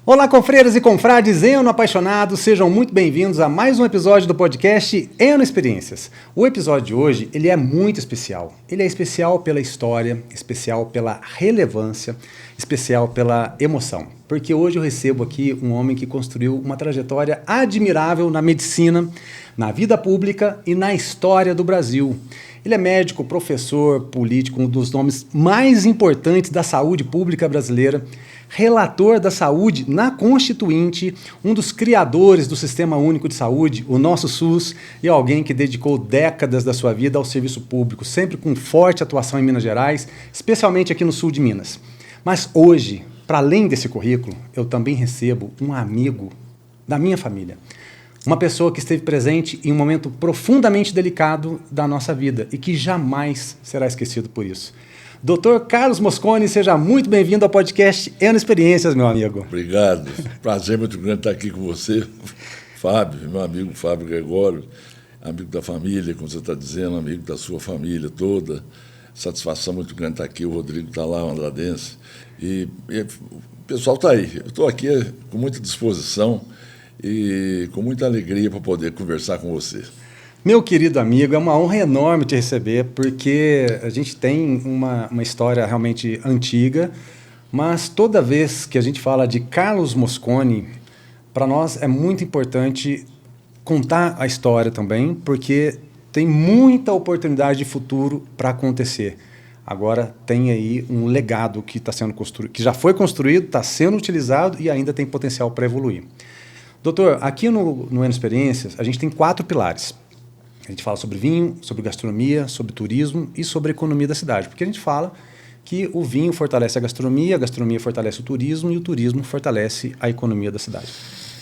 Olá, confreiras e confrades eno-apaixonados, sejam muito bem-vindos a mais um episódio do podcast Eno Experiências. O episódio de hoje, ele é muito especial. Ele é especial pela história, especial pela relevância, especial pela emoção. Porque hoje eu recebo aqui um homem que construiu uma trajetória admirável na medicina, na vida pública e na história do Brasil. Ele é médico, professor, político, um dos nomes mais importantes da saúde pública brasileira, relator da saúde na Constituinte, um dos criadores do Sistema Único de Saúde, o nosso SUS, e alguém que dedicou décadas da sua vida ao serviço público, sempre com forte atuação em Minas Gerais, especialmente aqui no sul de Minas. Mas hoje, para além desse currículo, eu também recebo um amigo da minha família. Uma pessoa que esteve presente em um momento profundamente delicado da nossa vida e que jamais será esquecido por isso. Dr. Carlos Mosconi, seja muito bem-vindo ao podcast Eno Experiências, meu amigo. Obrigado. Prazer muito grande estar aqui com você, Fábio, meu amigo Fábio Gregório, amigo da família, como você está dizendo, amigo da sua família toda. Satisfação muito grande estar aqui. O Rodrigo está lá, o andradense. E o pessoal está aí. Eu estou aqui com muita disposição e com muita alegria para poder conversar com você. Meu querido amigo, é uma honra enorme te receber, porque a gente tem uma história realmente antiga, mas toda vez que a gente fala de Carlos Mosconi, para nós é muito importante contar a história também, porque tem muita oportunidade de futuro para acontecer. Agora tem aí um legado que está sendo construído, que já foi construído, está sendo utilizado e ainda tem potencial para evoluir. Doutor, aqui no Eno Experiências, a gente tem 4 pilares. A gente fala sobre vinho, sobre gastronomia, sobre turismo e sobre a economia da cidade. Porque a gente fala que o vinho fortalece a gastronomia fortalece o turismo e o turismo fortalece a economia da cidade.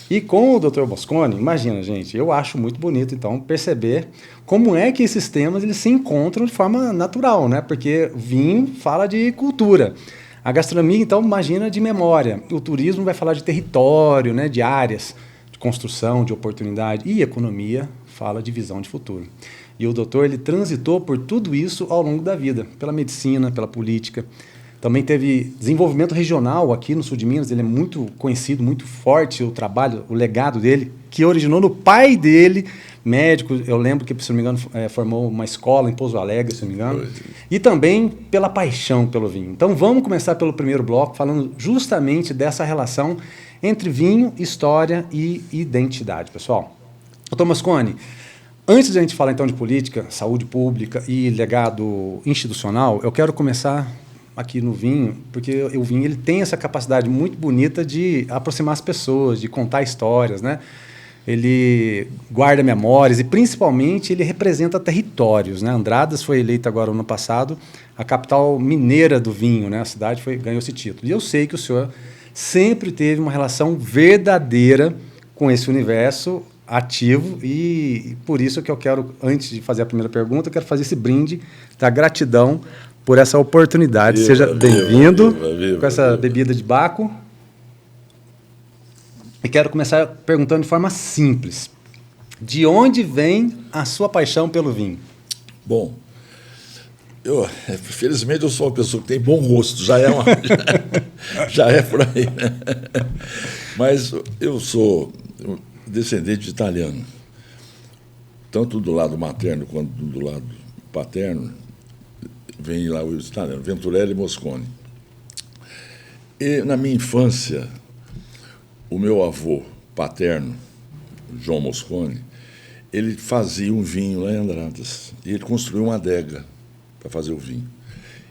E com o Dr. Mosconi, imagina, gente, eu acho muito bonito, então, perceber como é que esses temas eles se encontram de forma natural, né? Porque vinho fala de cultura. A gastronomia, então, imagina de memória. O turismo vai falar de território, né? De áreas, de construção, de oportunidade. E economia fala de visão de futuro. E o doutor, ele transitou por tudo isso ao longo da vida, pela medicina, pela política. Também teve desenvolvimento regional aqui no sul de Minas, ele é muito conhecido, muito forte o trabalho, o legado dele, que originou no pai dele, médico, eu lembro que, se não me engano, formou uma escola em Pouso Alegre, se não me engano, e também pela paixão pelo vinho. Então vamos começar pelo primeiro bloco, falando justamente dessa relação entre vinho, história e identidade, pessoal. Dr. Mosconi, antes de a gente falar então de política, saúde pública e legado institucional, eu quero começar aqui no vinho, porque o vinho ele tem essa capacidade muito bonita de aproximar as pessoas, de contar histórias, né? Ele guarda memórias e, principalmente, ele representa territórios, né? Andradas foi eleita agora, no ano passado, a capital mineira do vinho, né? A cidade ganhou esse título. E eu sei que o senhor sempre teve uma relação verdadeira com esse universo ativo e por isso que eu quero, antes de fazer a primeira pergunta, eu quero fazer esse brinde da gratidão por essa oportunidade. Seja bem-vindo com essa bebida de Baco. E quero começar perguntando de forma simples. De onde vem a sua paixão pelo vinho? Bom, felizmente eu sou uma pessoa que tem bom gosto, já é por aí, né? Mas eu sou descendente de italiano, tanto do lado materno quanto do lado paterno, vem lá o italiano, Venturelli Mosconi. E, na minha infância, o meu avô paterno, João Mosconi, ele fazia um vinho lá em Andradas, e ele construiu uma adega para fazer o vinho.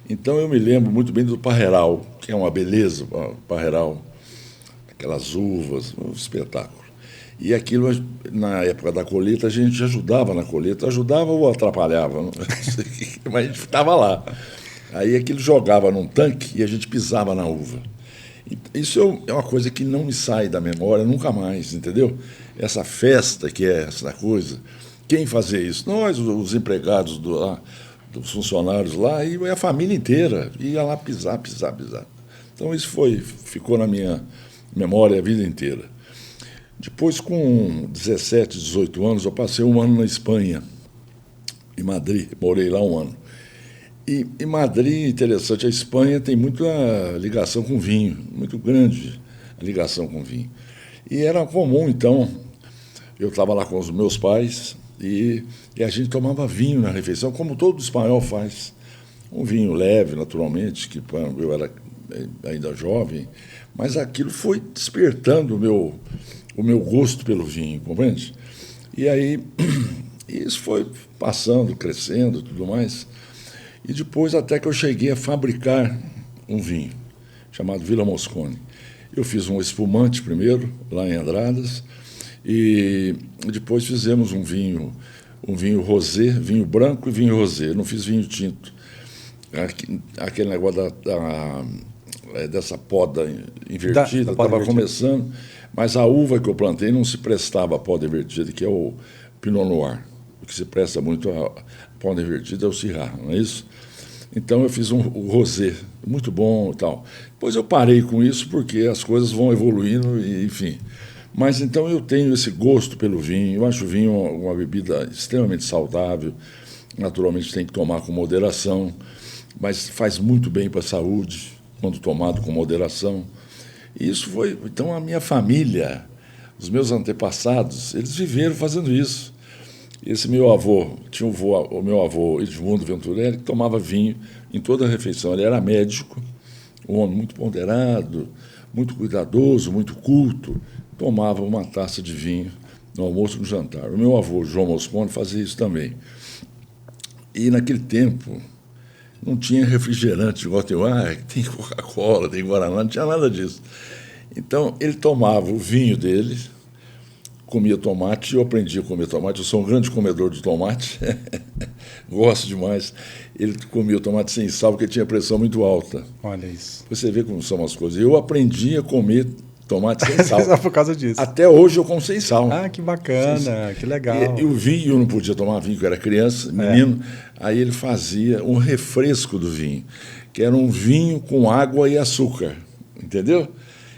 Então, eu me lembro muito bem do parreiral, que é uma beleza, parreiral, aquelas uvas, um espetáculo. E aquilo, na época da colheita, a gente ajudava na colheita, ajudava ou atrapalhava, não sei, mas a gente estava lá. Aí aquilo jogava num tanque e a gente pisava na uva. Isso é uma coisa que não me sai da memória nunca mais, entendeu? Essa festa que é essa coisa, quem fazia isso? Nós, os empregados dos funcionários lá, e a família inteira ia lá pisar. Então isso ficou na minha memória a vida inteira. Depois, com 17, 18 anos, eu passei um ano na Espanha, em Madrid, morei lá um ano. E em Madrid, interessante, a Espanha tem muita ligação com vinho, muito grande. a ligação com o vinho. E era comum, então, eu estava lá com os meus pais e a gente tomava vinho na refeição, como todo espanhol faz. Um vinho leve, naturalmente, que eu era ainda jovem, mas aquilo foi despertando o meu gosto pelo vinho, compreende? E aí, isso foi passando, crescendo, tudo mais. E depois até que eu cheguei a fabricar um vinho, chamado Villa Mosconi. Eu fiz um espumante primeiro, lá em Andradas, e depois fizemos um vinho rosé, vinho branco e vinho rosé. Eu não fiz vinho tinto. Aquele negócio dessa poda invertida, estava começando, mas a uva que eu plantei não se prestava à poda invertida, que é o Pinot Noir. O que se presta muito à poda invertida é o Syrah, não é isso? Então eu fiz o rosé, muito bom e tal. Depois eu parei com isso porque as coisas vão evoluindo, e, enfim. Mas então eu tenho esse gosto pelo vinho. Eu acho o vinho uma bebida extremamente saudável. Naturalmente tem que tomar com moderação, mas faz muito bem para a saúde quando tomado com moderação. E isso foi... Então a minha família, os meus antepassados, eles viveram fazendo isso. Esse meu avô, tinha o meu avô Edmundo Venturelli, que tomava vinho em toda a refeição. Ele era médico, um homem muito ponderado, muito cuidadoso, muito culto. Tomava uma taça de vinho no almoço e no jantar. O meu avô, João Mosconi, fazia isso também. E, naquele tempo, não tinha refrigerante, igual tem Coca-Cola, tem Guaraná, não tinha nada disso. Então, ele tomava o vinho dele, comia tomate, eu aprendi a comer tomate, eu sou um grande comedor de tomate, gosto demais. Ele comia o tomate sem sal, porque tinha pressão muito alta. Olha isso. Você vê como são as coisas. Eu aprendi a comer tomate sem sal. Só por causa disso. Até hoje eu como sem sal. Ah, que bacana, que legal. E o vinho, eu não podia tomar vinho, porque eu era criança, menino. Aí ele fazia um refresco do vinho, que era um vinho com água e açúcar, entendeu?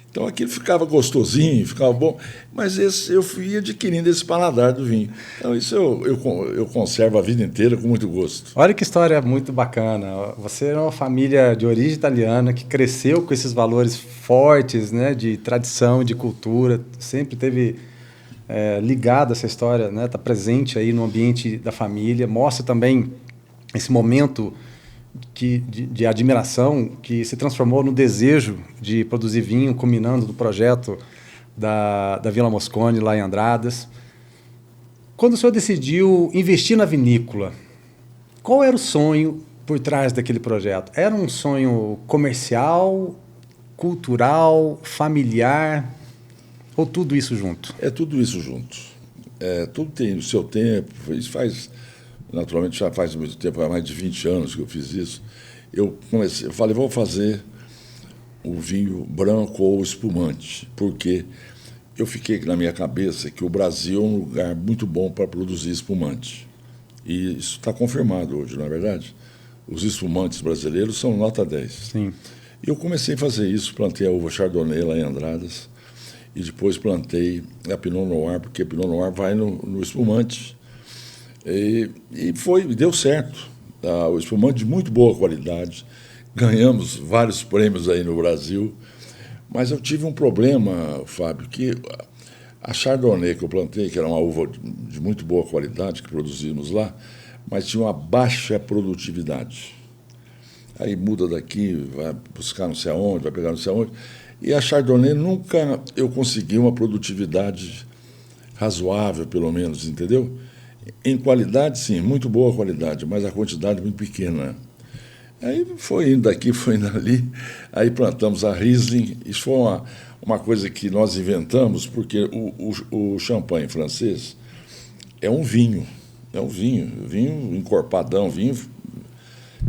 Então aquilo ficava gostosinho, ficava bom, mas eu fui adquirindo esse paladar do vinho. Então isso eu conservo a vida inteira com muito gosto. Olha que história muito bacana. Você é uma família de origem italiana que cresceu com esses valores fortes, né, de tradição, de cultura, sempre teve ligado a essa história, né, tá presente aí no ambiente da família, mostra também esse momento de admiração que se transformou no desejo de produzir vinho, culminando no projeto da Villa Mosconi, lá em Andradas. Quando o senhor decidiu investir na vinícola, qual era o sonho por trás daquele projeto? Era um sonho comercial, cultural, familiar, ou tudo isso junto? É tudo isso junto. Tudo tem o seu tempo, isso faz... Naturalmente, já faz muito tempo, há mais de 20 anos que eu fiz isso. Eu falei, vou fazer o vinho branco ou espumante, porque eu fiquei na minha cabeça que o Brasil é um lugar muito bom para produzir espumante. E isso está confirmado hoje, não é verdade? Os espumantes brasileiros são nota 10. Sim. E eu comecei a fazer isso, plantei a uva Chardonnay lá em Andradas, e depois plantei a Pinot Noir, porque a Pinot Noir vai no espumante. E deu certo. O espumante de muito boa qualidade. Ganhamos vários prêmios aí no Brasil. Mas eu tive um problema, Fábio, que a Chardonnay que eu plantei, que era uma uva de muito boa qualidade, que produzimos lá, mas tinha uma baixa produtividade. Aí muda daqui, vai buscar não sei aonde, vai pegar não sei aonde. E a Chardonnay nunca eu consegui uma produtividade razoável, pelo menos, entendeu? Em qualidade, sim, muito boa qualidade, mas a quantidade muito pequena. Aí foi indo daqui, foi indo ali, aí plantamos a Riesling. Isso foi uma coisa que nós inventamos, porque o champanhe francês é um vinho encorpadão, vinho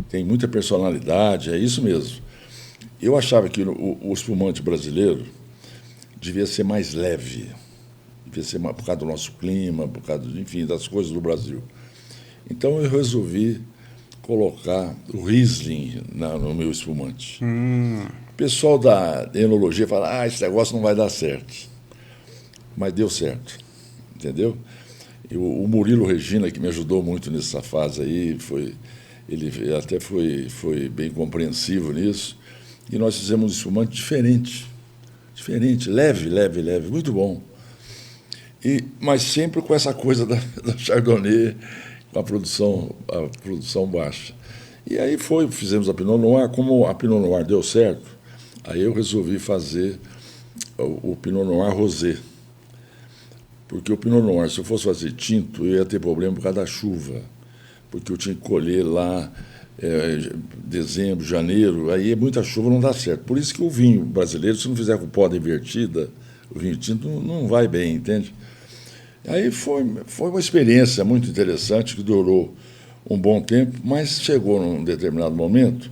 tem muita personalidade, é isso mesmo. Eu achava que o espumante brasileiro devia ser mais leve, devia ser por causa do nosso clima, por causa, enfim, das coisas do Brasil. Então eu resolvi colocar o Riesling no meu espumante. O pessoal da enologia fala, esse negócio não vai dar certo. Mas deu certo, entendeu? E o Murilo Regina, que me ajudou muito nessa fase aí, ele até foi bem compreensivo nisso, e nós fizemos um espumante diferente Diferente, leve, leve, leve, muito bom. Mas sempre com essa coisa da Chardonnay, com a produção baixa. E aí fizemos a Pinot Noir. Como a Pinot Noir deu certo, aí eu resolvi fazer o Pinot Noir Rosé. Porque o Pinot Noir, se eu fosse fazer tinto, eu ia ter problema por causa da chuva. Porque eu tinha que colher lá dezembro, janeiro, aí muita chuva, não dá certo. Por isso que o vinho brasileiro, se não fizer com poda invertida, o vinho tinto não vai bem, entende? Aí foi uma experiência muito interessante, que durou um bom tempo, mas chegou num determinado momento,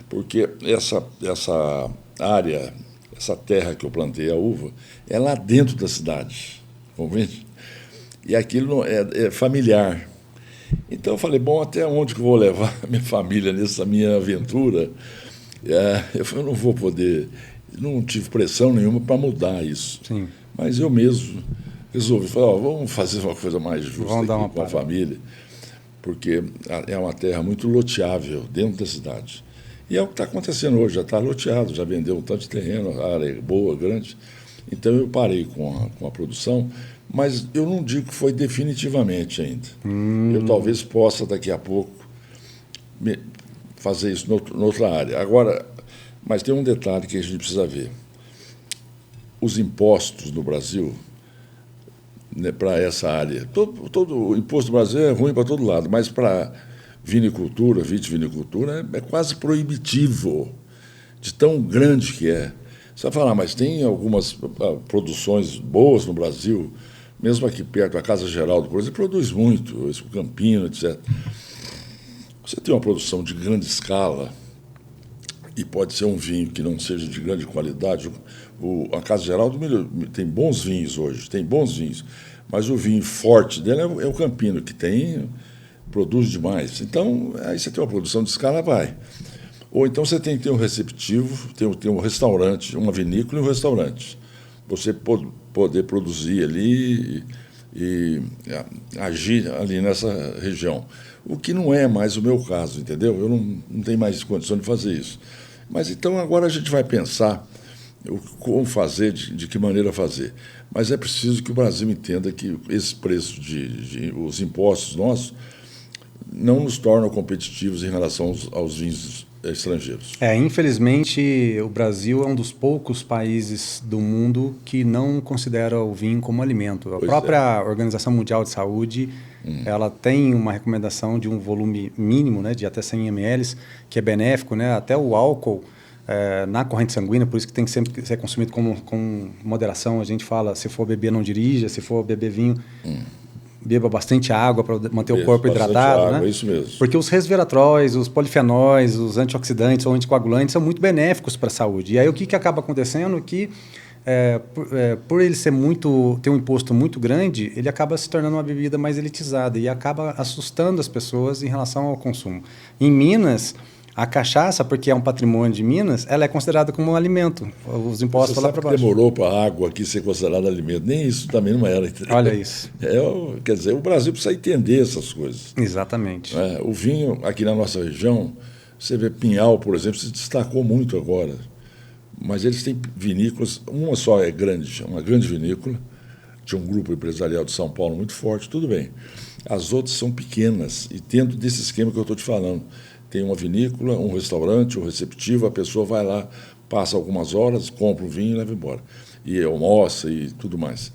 porque essa área, essa terra que eu plantei a uva, é lá dentro da cidade, compreende? E aquilo é familiar. Então eu falei, bom, até onde que eu vou levar a minha família nessa minha aventura? Eu não vou poder, não tive pressão nenhuma para mudar isso. Sim. Mas eu mesmo resolvi, falar, vamos fazer uma coisa mais justa aqui com a família, porque é uma terra muito loteável dentro da cidade. E é o que está acontecendo hoje, já está loteado, já vendeu um tanto de terreno, a área é boa, grande. Então eu parei com a produção, mas eu não digo que foi definitivamente ainda. Eu talvez possa, daqui a pouco, fazer isso noutra área. Agora, mas tem um detalhe que a gente precisa ver. Os impostos no Brasil, né, para essa área, todo o imposto do Brasil é ruim para todo lado, mas para vinicultura, vitivinicultura, é quase proibitivo, de tão grande que é. Você vai falar, mas tem algumas produções boas no Brasil, mesmo aqui perto, a Casa Geraldo, por exemplo, produz muito, o Campino, etc. Você tem uma produção de grande escala, e pode ser um vinho que não seja de grande qualidade. A Casa Geraldo tem bons vinhos hoje, tem bons vinhos, mas o vinho forte dele é o Campino, que produz demais. Então, aí você tem uma produção de escala, vai. Ou então você tem que ter um receptivo, tem um restaurante, uma vinícola e um restaurante. Você poder produzir ali e agir ali nessa região. O que não é mais o meu caso, entendeu? Eu não tenho mais condição de fazer isso. Mas então agora a gente vai pensar como fazer, de que maneira fazer. Mas é preciso que o Brasil entenda que esse preço os impostos nossos não nos tornam competitivos em relação aos vinhos estrangeiros. Infelizmente, o Brasil é um dos poucos países do mundo que não considera o vinho como alimento. A própria Organização Mundial de Saúde, ela tem uma recomendação de um volume mínimo, né, de até 100 ml, que é benéfico, né, até o álcool na corrente sanguínea, por isso que tem que sempre ser consumido com moderação. A gente fala, se for beber, não dirija, se for beber vinho, beba bastante água para manter o corpo hidratado. Água, né? Isso mesmo. Porque os resveratróis, os polifenóis, os antioxidantes ou anticoagulantes são muito benéficos para a saúde. E aí o que acaba acontecendo? Que por ele ter um imposto muito grande, ele acaba se tornando uma bebida mais elitizada e acaba assustando as pessoas em relação ao consumo. Em Minas, a cachaça, porque é um patrimônio de Minas, ela é considerada como um alimento. Os impostos Você lá para baixo. Demorou para a água aqui ser considerada alimento. Nem isso também não era. Entendeu? Olha isso. Quer dizer, o Brasil precisa entender essas coisas. Exatamente. O vinho, aqui na nossa região, você vê Pinhal, por exemplo, se destacou muito agora. Mas eles têm vinícolas, uma só é grande, uma grande vinícola, tinha um grupo empresarial de São Paulo muito forte, tudo bem. As outras são pequenas, e dentro desse esquema que eu estou te falando, tem uma vinícola, um restaurante, um receptivo, a pessoa vai lá, passa algumas horas, compra o vinho e leva embora. E almoça e tudo mais.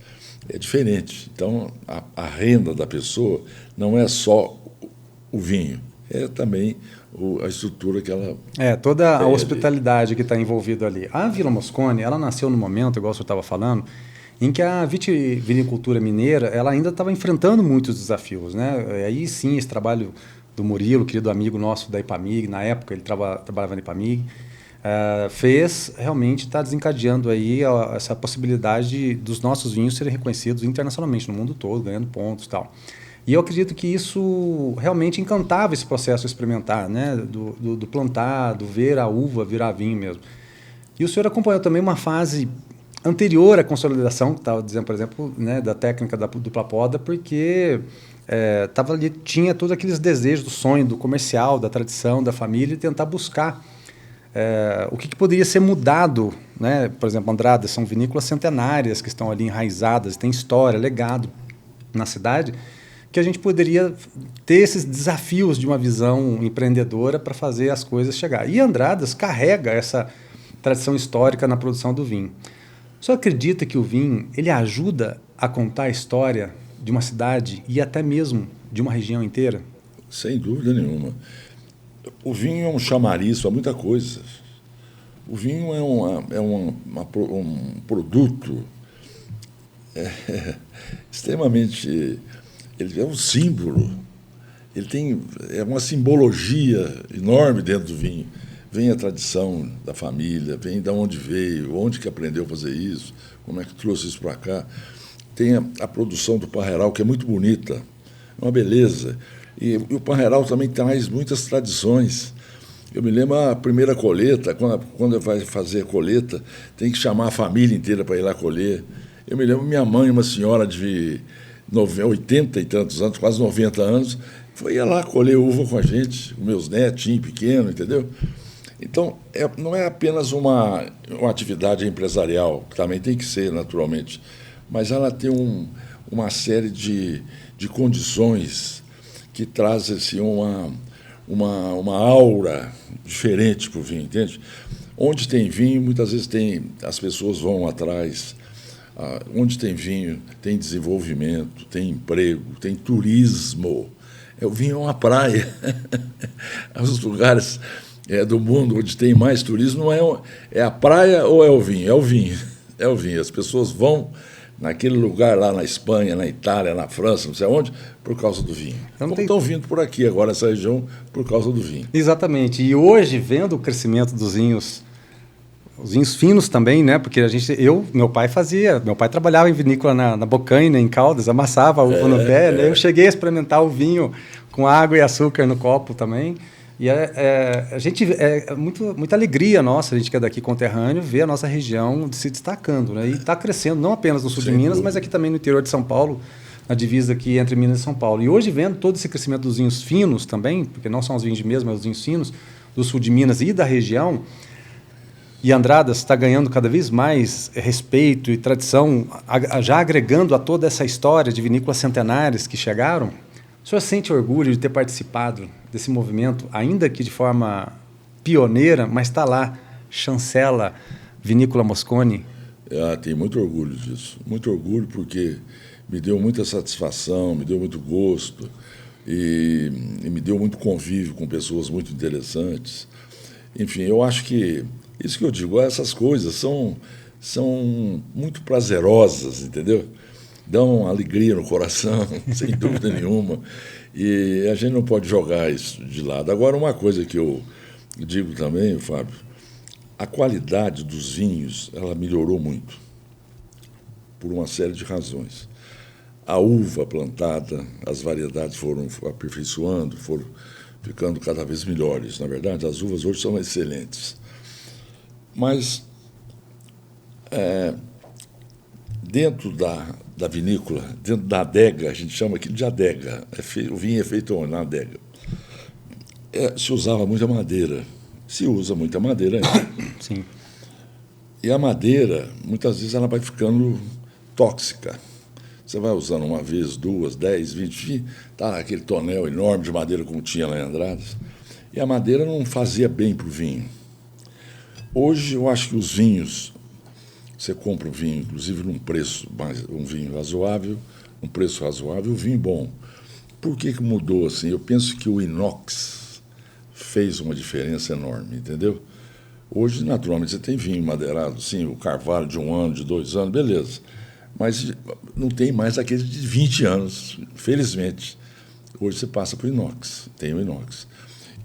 É diferente. Então, a renda da pessoa não é só o vinho, é também a estrutura que ela... toda a hospitalidade que está envolvida ali. A Vila Moscone, ela nasceu no momento, igual o senhor estava falando, em que a vitivinicultura mineira ela ainda estava enfrentando muitos desafios. Né? E aí sim, esse trabalho do Murilo, querido amigo nosso da Ipamig, na época ele trabalhava na Ipamig, fez realmente estar desencadeando aí essa possibilidade dos nossos vinhos serem reconhecidos internacionalmente, no mundo todo, ganhando pontos e tal. E eu acredito que isso realmente encantava esse processo experimentar, né? do plantar, do ver a uva virar vinho mesmo. E o senhor acompanhou também uma fase anterior à consolidação, que estava dizendo, por exemplo, né, da técnica da dupla poda, porque ali, tinha todos aqueles desejos do sonho, do comercial, da tradição, da família, e tentar buscar o que poderia ser mudado, né? Por exemplo, Andradas são vinícolas centenárias que estão ali enraizadas, tem história, legado na cidade, que a gente poderia ter esses desafios de uma visão empreendedora para fazer as coisas chegar. E Andradas carrega essa tradição histórica na produção do vinho. O senhor acredita que o vinho ele ajuda a contar a história de uma cidade e até mesmo de uma região inteira? Sem dúvida nenhuma. O vinho é um chamariz para muita coisa. O vinho é um produto extremamente... Ele é um símbolo. É uma simbologia enorme dentro do vinho. Vem a tradição da família, vem de onde veio, onde que aprendeu a fazer isso, como é que trouxe isso para cá. Tem a produção do Parreiral, que é muito bonita, é uma beleza. E o Parreiral também traz muitas tradições. Eu me lembro a primeira colheita, quando vai fazer a colheita, tem que chamar a família inteira para ir lá colher. Eu me lembro minha mãe, uma senhora de 80 e tantos anos, quase 90 anos, ia lá colher uva com a gente, com meus netinhos pequenos, entendeu? Então, não é apenas uma atividade empresarial, que também tem que ser, naturalmente, mas ela tem uma série de condições que traz assim, uma aura diferente para o vinho, entende? Onde tem vinho, muitas vezes as pessoas vão atrás. Onde tem vinho, tem desenvolvimento, tem emprego, tem turismo. O vinho é uma praia. Os lugares do mundo onde tem mais turismo não é a praia ou é o vinho? É o vinho. É o vinho. As pessoas vão naquele lugar lá na Espanha, na Itália, na França, não sei onde, por causa do vinho. Como estão vindo por aqui agora, nessa região, por causa do vinho. Exatamente. E hoje, vendo o crescimento dos vinhos, os vinhos finos também, né? Porque meu pai trabalhava em vinícola na Bocaina, em Caldas, amassava a uva no pé, né? Eu cheguei a experimentar o vinho com água e açúcar no copo também. E a gente muita alegria nossa, a gente que é daqui conterrâneo, ver a nossa região se destacando, né? E está crescendo não apenas no sul de Minas, mas aqui também no interior de São Paulo, na divisa aqui entre Minas e São Paulo. E hoje, vendo todo esse crescimento dos vinhos finos também, porque não são os vinhos de mesa, mas os vinhos finos do sul de Minas e da região, e Andradas está ganhando cada vez mais respeito e tradição, já agregando a toda essa história de vinícolas centenárias que chegaram. O senhor sente orgulho de ter participado desse movimento, ainda que de forma pioneira, mas está lá, chancela Vinícola Mosconi? Tenho muito orgulho disso. Muito orgulho porque me deu muita satisfação, me deu muito gosto e me deu muito convívio com pessoas muito interessantes. Enfim, eu acho que isso que eu digo, essas coisas são muito prazerosas, entendeu? Dão alegria no coração, sem dúvida nenhuma. E a gente não pode jogar isso de lado. Agora, uma coisa que eu digo também, Fábio, a qualidade dos vinhos ela melhorou muito, por uma série de razões. A uva plantada, as variedades foram aperfeiçoando, foram ficando cada vez melhores. Na verdade, as uvas hoje são excelentes. Mas, dentro da vinícola, dentro da adega, a gente chama aquilo de adega, o vinho é feito na adega, se usava muita madeira, se usa muita madeira ainda. Sim. E a madeira, muitas vezes, ela vai ficando tóxica. Você vai usando uma vez, 2, 10, 20, tá aquele tonel enorme de madeira como tinha lá em Andradas, e a madeira não fazia bem para o vinho. Hoje, eu acho que os vinhos, você compra um vinho, inclusive num preço, um vinho razoável, um preço razoável, um vinho bom. Por que mudou assim? Eu penso que o inox fez uma diferença enorme, entendeu? Hoje, naturalmente, você tem vinho madeirado, sim, o carvalho de 1 ano, de 2 anos, beleza. Mas não tem mais aquele de 20 anos, felizmente. Hoje você passa para o inox, tem o inox.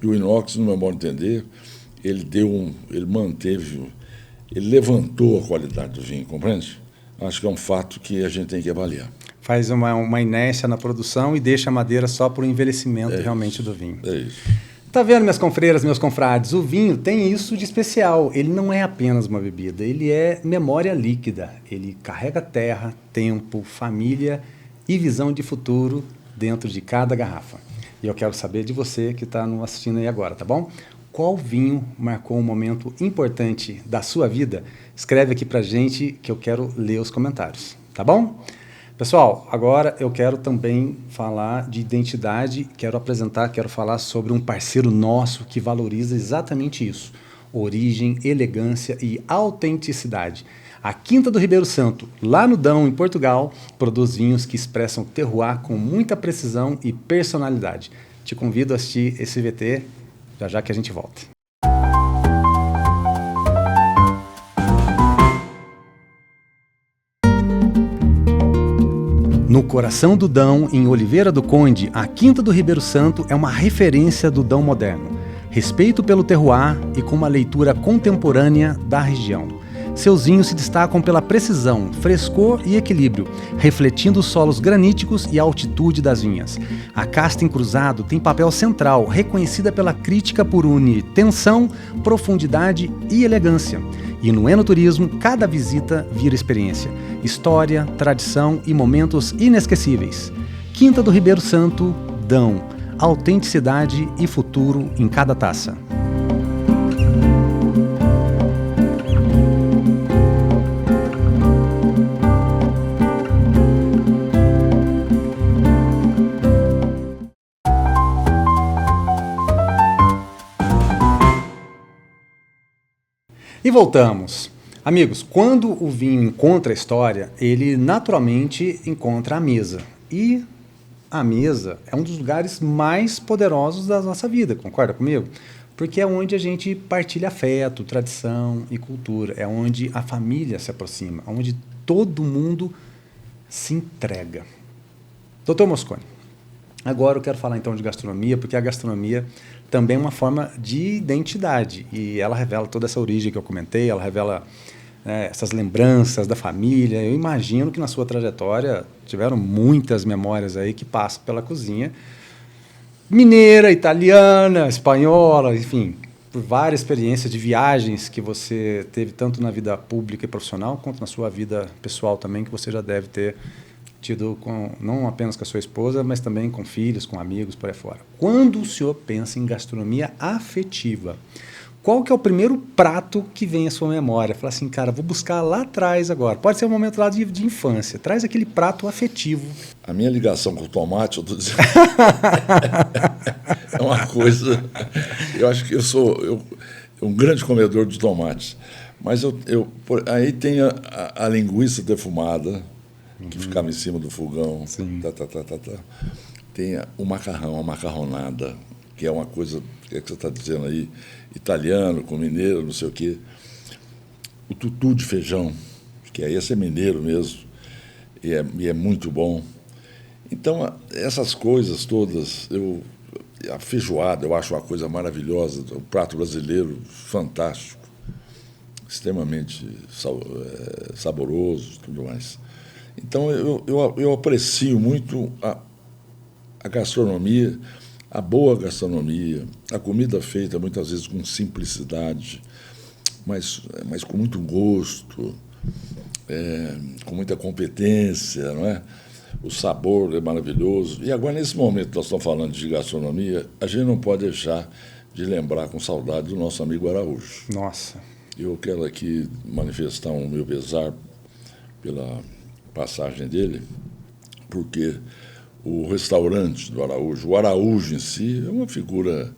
E o inox, no meu modo de entender, ele levantou a qualidade do vinho, compreende? Acho que é um fato que a gente tem que avaliar. Faz uma inércia na produção e deixa a madeira só para o envelhecimento realmente do vinho. É isso. Tá vendo, minhas confreiras, meus confrades? O vinho tem isso de especial. Ele não é apenas uma bebida, ele é memória líquida. Ele carrega terra, tempo, família e visão de futuro dentro de cada garrafa. E eu quero saber de você que está nos assistindo aí agora, tá bom? qual vinho marcou um momento importante da sua vida? Escreve aqui pra gente que eu quero ler os comentários, tá bom? Pessoal, agora eu quero também falar de identidade, quero falar sobre um parceiro nosso que valoriza exatamente isso: origem, elegância e autenticidade. A Quinta do Ribeiro Santo, lá no Dão, em Portugal, produz vinhos que expressam terroir com muita precisão e personalidade. Te convido a assistir esse VT, já que a gente volta. No coração do Dão, em Oliveira do Conde, a Quinta do Ribeiro Santo é uma referência do Dão moderno. Respeito pelo terroir e com uma leitura contemporânea da região. Seus vinhos se destacam pela precisão, frescor e equilíbrio, refletindo os solos graníticos e a altitude das vinhas. A casta em cruzado tem papel central, reconhecida pela crítica por unir tensão, profundidade e elegância. E no enoturismo, cada visita vira experiência, história, tradição e momentos inesquecíveis. Quinta do Ribeiro Santo, Dão, autenticidade e futuro em cada taça. E voltamos. Amigos, quando o vinho encontra a história, ele naturalmente encontra a mesa. E a mesa é um dos lugares mais poderosos da nossa vida, concorda comigo? Porque é onde a gente partilha afeto, tradição e cultura. É onde a família se aproxima, onde todo mundo se entrega. Doutor Mosconi, agora eu quero falar então de gastronomia, porque a gastronomia também é uma forma de identidade e ela revela toda essa origem que eu comentei, ela revela essas lembranças da família. Eu imagino que na sua trajetória tiveram muitas memórias aí que passam pela cozinha mineira, italiana, espanhola, enfim, por várias experiências de viagens que você teve tanto na vida pública e profissional quanto na sua vida pessoal também, que você já deve ter tido não apenas com a sua esposa, mas também com filhos, com amigos, por aí fora. Quando o senhor pensa em gastronomia afetiva, qual que é o primeiro prato que vem à sua memória? Fala assim, cara, vou buscar lá atrás agora. Pode ser um momento lá de infância. Traz aquele prato afetivo. A minha ligação com o tomate, eu estou dizendo, é uma coisa... Eu acho que eu sou um grande comedor de tomates. Mas aí tem a linguiça defumada, que ficava em cima do fogão. Tem o macarrão, a macarronada, que é uma coisa que você está dizendo aí, italiano, com mineiro, não sei o quê. O tutu de feijão, que aí esse é mineiro mesmo, e é muito bom. Então, essas coisas todas, a feijoada eu acho uma coisa maravilhosa, o prato brasileiro fantástico, extremamente saboroso e tudo mais. Então, eu aprecio muito a gastronomia, a boa gastronomia, a comida feita muitas vezes com simplicidade, mas com muito gosto, com muita competência, não é? O sabor é maravilhoso. E agora, nesse momento que nós estamos falando de gastronomia, a gente não pode deixar de lembrar com saudade do nosso amigo Araújo. Nossa. Eu quero aqui manifestar o meu pesar pela passagem dele, porque o restaurante do Araújo, o Araújo em si, é uma figura...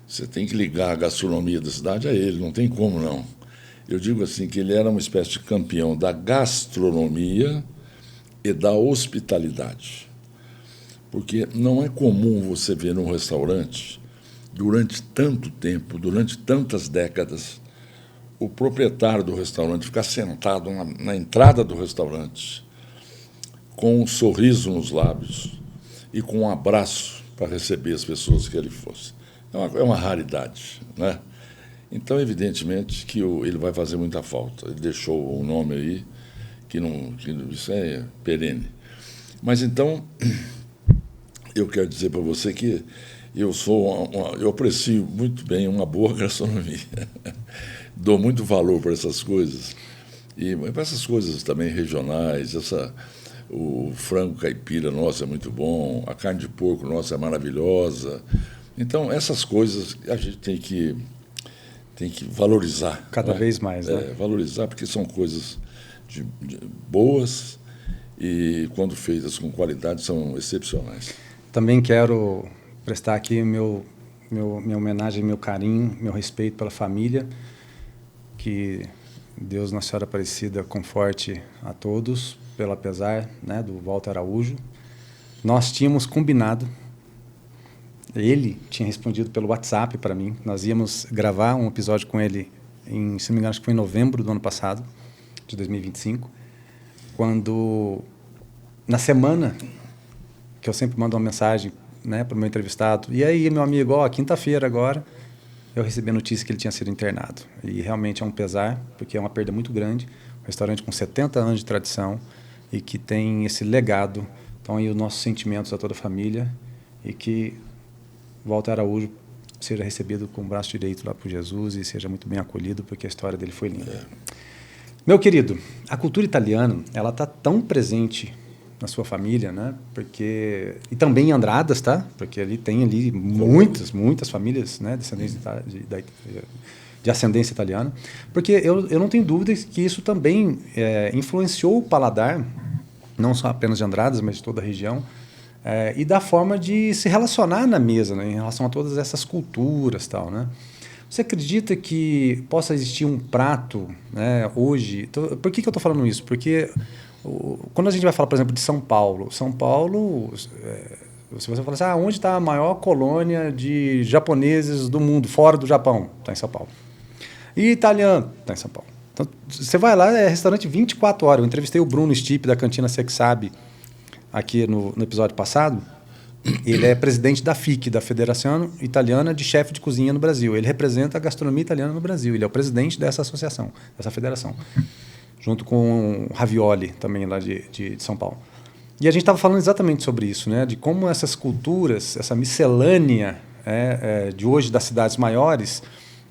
Você tem que ligar a gastronomia da cidade a ele, não tem como não. Eu digo assim que ele era uma espécie de campeão da gastronomia e da hospitalidade. Porque não é comum você ver num restaurante, durante tanto tempo, durante tantas décadas, o proprietário do restaurante ficar sentado na entrada do restaurante, com um sorriso nos lábios e com um abraço para receber as pessoas que ele fosse. É uma raridade, né? Então, evidentemente, que ele vai fazer muita falta. Ele deixou um nome aí que isso é perene. Mas, então, eu quero dizer para você que eu aprecio muito bem uma boa gastronomia. Dou muito valor para essas coisas. E para essas coisas também regionais, o frango caipira nosso é muito bom, a carne de porco nossa é maravilhosa. Então, essas coisas a gente tem que tem que valorizar. Cada vez mais, né? Valorizar, porque são coisas boas e, quando feitas com qualidade, são excepcionais. Também quero prestar aqui minha homenagem, meu carinho, meu respeito pela família, que Deus Nossa Senhora Aparecida conforte a todos, pelo apesar, né, do Walter Araújo. Nós tínhamos combinado, ele tinha respondido pelo WhatsApp para mim, nós íamos gravar um episódio com ele, se não me engano, acho que foi em novembro do ano passado, de 2025, quando, na semana, que eu sempre mando uma mensagem, né, para o meu entrevistado, e aí, meu amigo, quinta-feira agora, eu recebi a notícia que ele tinha sido internado. E realmente é um pesar, porque é uma perda muito grande. Um restaurante com 70 anos de tradição e que tem esse legado. Então, aí os nossos sentimentos a toda a família e que Walter Araújo seja recebido com o braço direito lá por Jesus e seja muito bem acolhido, porque a história dele foi linda. Meu querido, a cultura italiana, ela está tão presente na sua família, né? Porque e também em Andradas, tá? Porque ali tem muitas famílias, né, de ascendência italiana. Porque eu não tenho dúvida que isso também influenciou o paladar, não só apenas de Andradas, mas de toda a região, e da forma de se relacionar na mesa, né, em relação a todas essas culturas, tal, né? Você acredita que possa existir um prato, né, hoje? Por que eu estou falando isso? Porque quando a gente vai falar, por exemplo, de São Paulo, se você falar assim, onde está a maior colônia de japoneses do mundo, fora do Japão? Está em São Paulo. E italiano? Está em São Paulo. Então, você vai lá, é restaurante 24 horas. Eu entrevistei o Bruno Stipe, da Cantina Sexabe, aqui no episódio passado. Ele é presidente da FIC, da Federação Italiana de Chefe de Cozinha no Brasil. Ele representa a gastronomia italiana no Brasil. Ele é o presidente dessa associação, dessa federação, junto com o Ravioli, também lá de São Paulo. E a gente estava falando exatamente sobre isso, né? De como essas culturas, essa miscelânea de hoje das cidades maiores,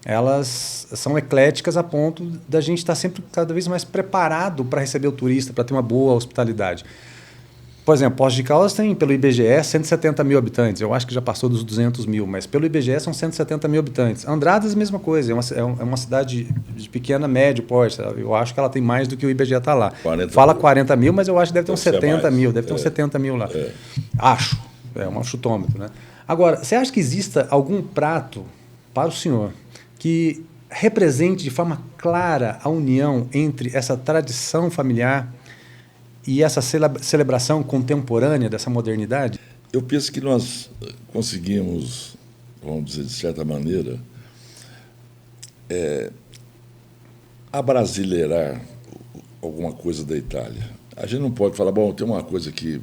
elas são ecléticas a ponto da gente estar sempre cada vez mais preparado para receber o turista, para ter uma boa hospitalidade. Por exemplo, Poços de Caldas tem, pelo IBGE, 170 mil habitantes. Eu acho que já passou dos 200 mil, mas pelo IBGE são 170 mil habitantes. Andradas, mesma coisa. É uma cidade de pequena, médio porte. Eu acho que ela tem mais do que o IBGE está lá. Fala 40 mil, mas eu acho que deve ter uns 70 mil. Deve ter uns 70 mil lá. Acho. É um chutômetro, né? Agora, você acha que exista algum prato para o senhor que represente de forma clara a união entre essa tradição familiar e essa celebração contemporânea dessa modernidade? Eu penso que nós conseguimos, vamos dizer, de certa maneira, abrasileirar alguma coisa da Itália. A gente não pode falar, tem uma coisa que,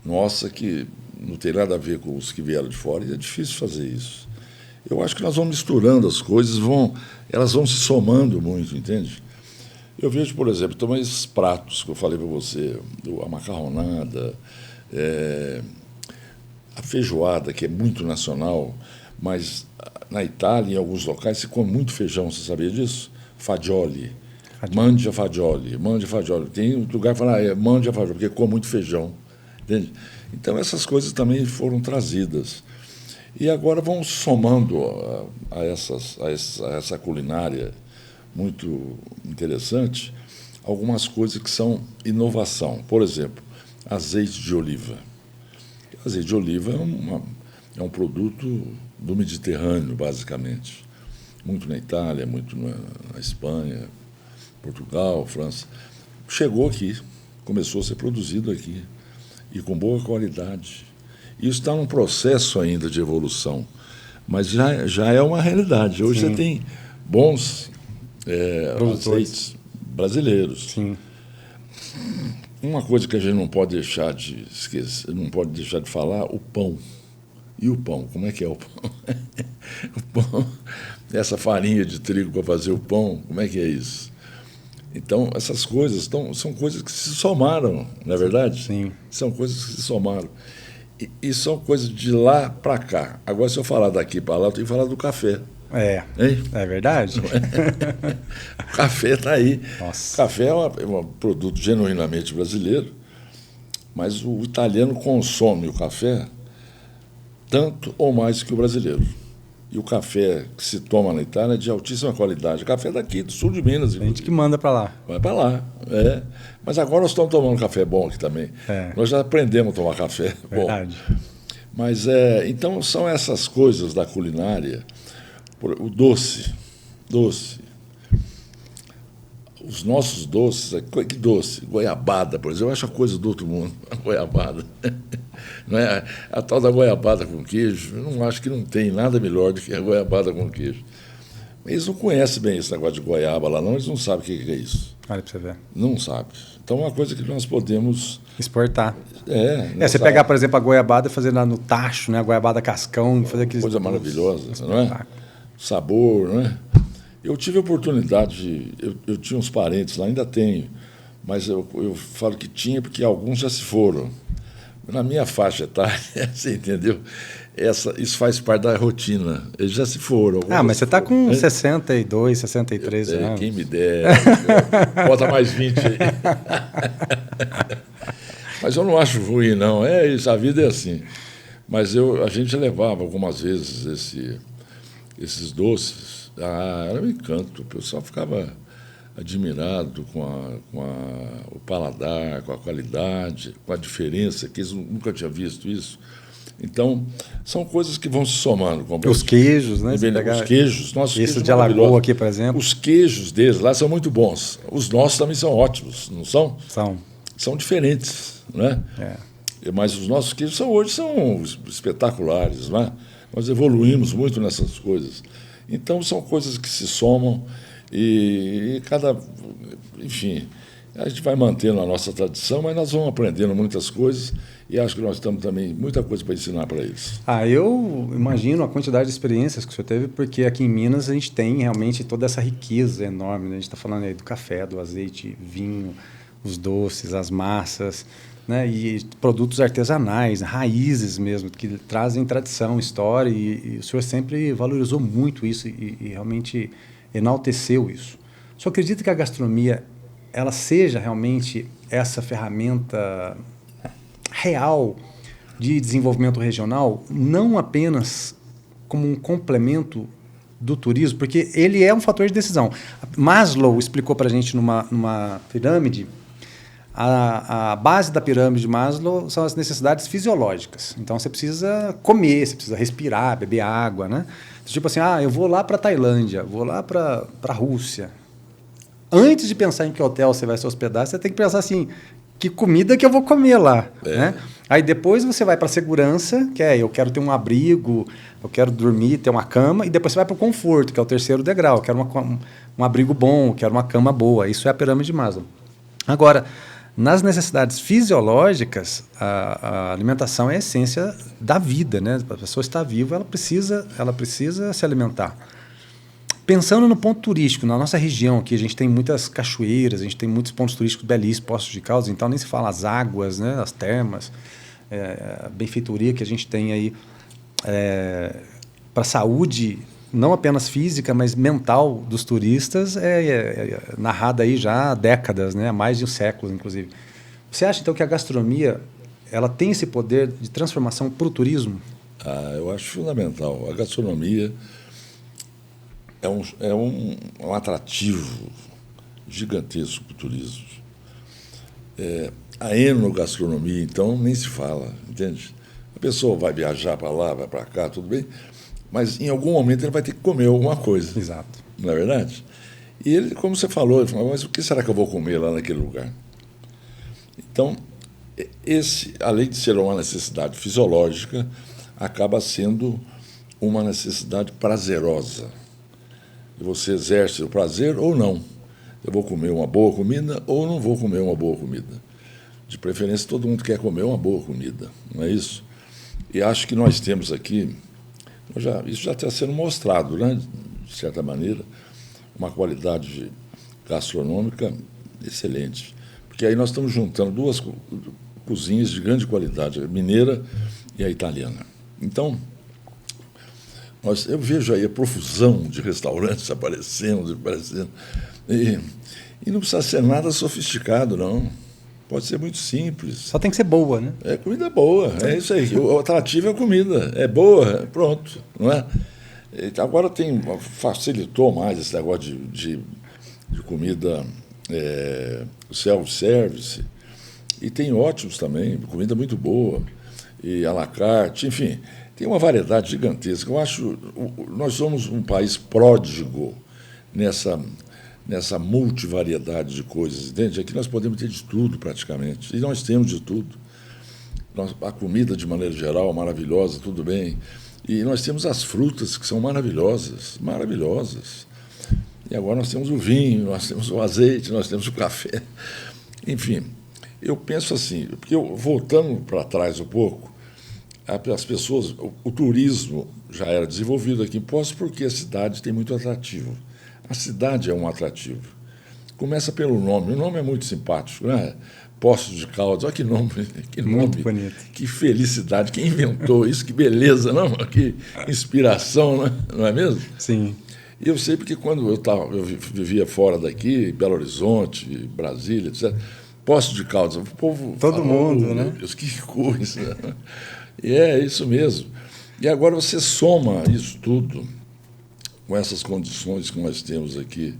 nossa, que não tem nada a ver com os que vieram de fora, e é difícil fazer isso. Eu acho que nós vamos misturando as coisas, elas vão se somando muito, entende? Eu vejo, por exemplo, também esses pratos que eu falei para você, a macarronada, a feijoada, que é muito nacional, mas na Itália, em alguns locais, se come muito feijão, você sabia disso? Fagioli. Mangia fagioli. Tem lugar que fala, mangia fagioli, porque come muito feijão. Entende? Então, essas coisas também foram trazidas. E agora vão somando a essa culinária muito interessante, algumas coisas que são inovação. Por exemplo, azeite de oliva. Azeite de oliva é um produto do Mediterrâneo, basicamente. Muito na Itália, muito na Espanha, Portugal, França. Chegou aqui, começou a ser produzido aqui, e com boa qualidade. Isso está num processo ainda de evolução, mas já é uma realidade. Hoje Sim. Você tem bons azeites brasileiros. Sim. Uma coisa que a gente não pode deixar de esquecer, não pode deixar de falar, o pão. E o pão? Como é que é o pão? O pão, essa farinha de trigo para fazer o pão, como é que é isso? Então, essas coisas são coisas que se somaram, não é verdade? Sim. São coisas que se somaram. E são coisas de lá para cá. Agora, se eu falar daqui para lá, eu tenho que falar do café. É verdade. O café está aí. Nossa. O café é um produto genuinamente brasileiro, mas o italiano consome o café tanto ou mais que o brasileiro. E o café que se toma na Itália é de altíssima qualidade. Café daqui, do sul de Minas. A gente que manda para lá. Vai para lá. É. Mas agora nós estamos tomando café bom aqui também. Nós já aprendemos a tomar café bom. Verdade. Mas, então, são essas coisas da culinária. O doce. Os nossos doces, que doce? Goiabada, por exemplo, eu acho a coisa do outro mundo, a goiabada. Não é? A tal da goiabada com queijo, eu não acho que não tem nada melhor do que a goiabada com queijo. Eles não conhecem bem esse negócio de goiaba lá, não, eles não sabem o que é isso. Olha para você ver. Não sabem. Então, é uma coisa que nós podemos... exportar. Você pegar, por exemplo, a goiabada e fazer lá no tacho, né? A goiabada cascão, fazer aqueles... coisa maravilhosa, não é? Sabor, não é? Eu tive a oportunidade, eu tinha uns parentes lá, ainda tenho, mas eu falo que tinha porque alguns já se foram. Na minha faixa etária, você entendeu? Isso faz parte da rotina. Eles já se foram. Mas você está com 62, 63 anos. Quem me dera. Bota mais 20 aí. Mas eu não acho ruim, não. É isso, a vida é assim. Mas a gente levava algumas vezes esses doces. Era um encanto. O pessoal ficava admirado com o paladar, com a qualidade, com a diferença, que eles nunca tinham visto isso. Então, são coisas que vão se somando. Os queijos, né? Os queijos. Nossos esse de Alagoa aqui, por exemplo. Os queijos deles lá são muito bons. Os nossos também são ótimos, não são? São diferentes, né? Mas os nossos queijos hoje são espetaculares, não é? Nós evoluímos muito nessas coisas. Então, são coisas que se somam e enfim, a gente vai mantendo a nossa tradição, mas nós vamos aprendendo muitas coisas e acho que nós temos também muita coisa para ensinar para eles. Eu imagino a quantidade de experiências que o senhor teve, porque aqui em Minas a gente tem realmente toda essa riqueza enorme, né? A gente está falando aí do café, do azeite, vinho, os doces, as massas, né? E produtos artesanais, raízes mesmo, que trazem tradição, história, e o senhor sempre valorizou muito isso e realmente enalteceu isso. O senhor acredita que a gastronomia ela seja realmente essa ferramenta real de desenvolvimento regional, não apenas como um complemento do turismo, porque ele é um fator de decisão. Maslow explicou para a gente numa pirâmide. A base da pirâmide de Maslow são as necessidades fisiológicas. Então, você precisa comer, você precisa respirar, beber água, né? Tipo assim, eu vou lá para a Tailândia, vou lá para a Rússia. Antes de pensar em que hotel você vai se hospedar, você tem que pensar assim, que comida que eu vou comer lá, né? Aí depois você vai para a segurança, que eu quero ter um abrigo, eu quero dormir, ter uma cama, e depois você vai para o conforto, que é o terceiro degrau, eu quero um abrigo bom, eu quero uma cama boa. Isso é a pirâmide de Maslow. Agora, nas necessidades fisiológicas, a alimentação é a essência da vida, né? A pessoa está viva, ela precisa se alimentar. Pensando no ponto turístico, na nossa região aqui, a gente tem muitas cachoeiras, a gente tem muitos pontos turísticos belíssimos, Poços de Caldas, então nem se fala as águas, né? As termas, a benfeitoria que a gente tem aí para a saúde, não apenas física, mas mental dos turistas, narrada aí já há décadas, né? Há mais de um século, inclusive. Você acha, então, que a gastronomia ela tem esse poder de transformação para o turismo? Eu acho fundamental. A gastronomia é um atrativo gigantesco para o turismo. A enogastronomia, então, nem se fala, entende? A pessoa vai viajar para lá, vai para cá, tudo bem, mas em algum momento ele vai ter que comer alguma coisa. Exato. Não é verdade? E ele, como você falou, ele falou, mas o que será que eu vou comer lá naquele lugar? Então, além de ser uma necessidade fisiológica, acaba sendo uma necessidade prazerosa. Você exerce o prazer ou não. Eu vou comer uma boa comida ou não vou comer uma boa comida. De preferência, todo mundo quer comer uma boa comida, não é isso? E acho que nós temos aqui, isso já está sendo mostrado, né, de certa maneira, uma qualidade gastronômica excelente. Porque aí nós estamos juntando duas cozinhas de grande qualidade, a mineira e a italiana. Então, eu vejo aí a profusão de restaurantes aparecendo. E não precisa ser nada sofisticado, não. Pode ser muito simples. Só tem que ser boa, né? Comida boa, é isso aí. O atrativo é a comida. É boa, pronto, não é? Agora facilitou mais esse negócio de comida self-service, e tem ótimos também, comida muito boa, e à la carte, enfim, tem uma variedade gigantesca. Eu acho, nós somos um país pródigo nessa multivariedade de coisas, entende? Aqui nós podemos ter de tudo praticamente, e nós temos de tudo. A comida, de maneira geral, maravilhosa, tudo bem. E nós temos as frutas, que são maravilhosas, maravilhosas. E agora nós temos o vinho, nós temos o azeite, nós temos o café. Enfim, eu penso assim, porque voltando para trás um pouco, as pessoas, o turismo já era desenvolvido aqui em Poços porque a cidade tem muito atrativo. A cidade é um atrativo. Começa pelo nome, o nome é muito simpático, né? Poços de Caldas, olha que nome, muito bonito. Que felicidade, quem inventou isso, que beleza, não? Que inspiração, não é mesmo? Sim. E eu sei porque quando eu vivia fora daqui, Belo Horizonte, Brasília, etc., Poços de Caldas, o povo... Todo mundo, né? Deus, que coisa. E é isso mesmo. E agora você soma isso tudo com essas condições que nós temos aqui,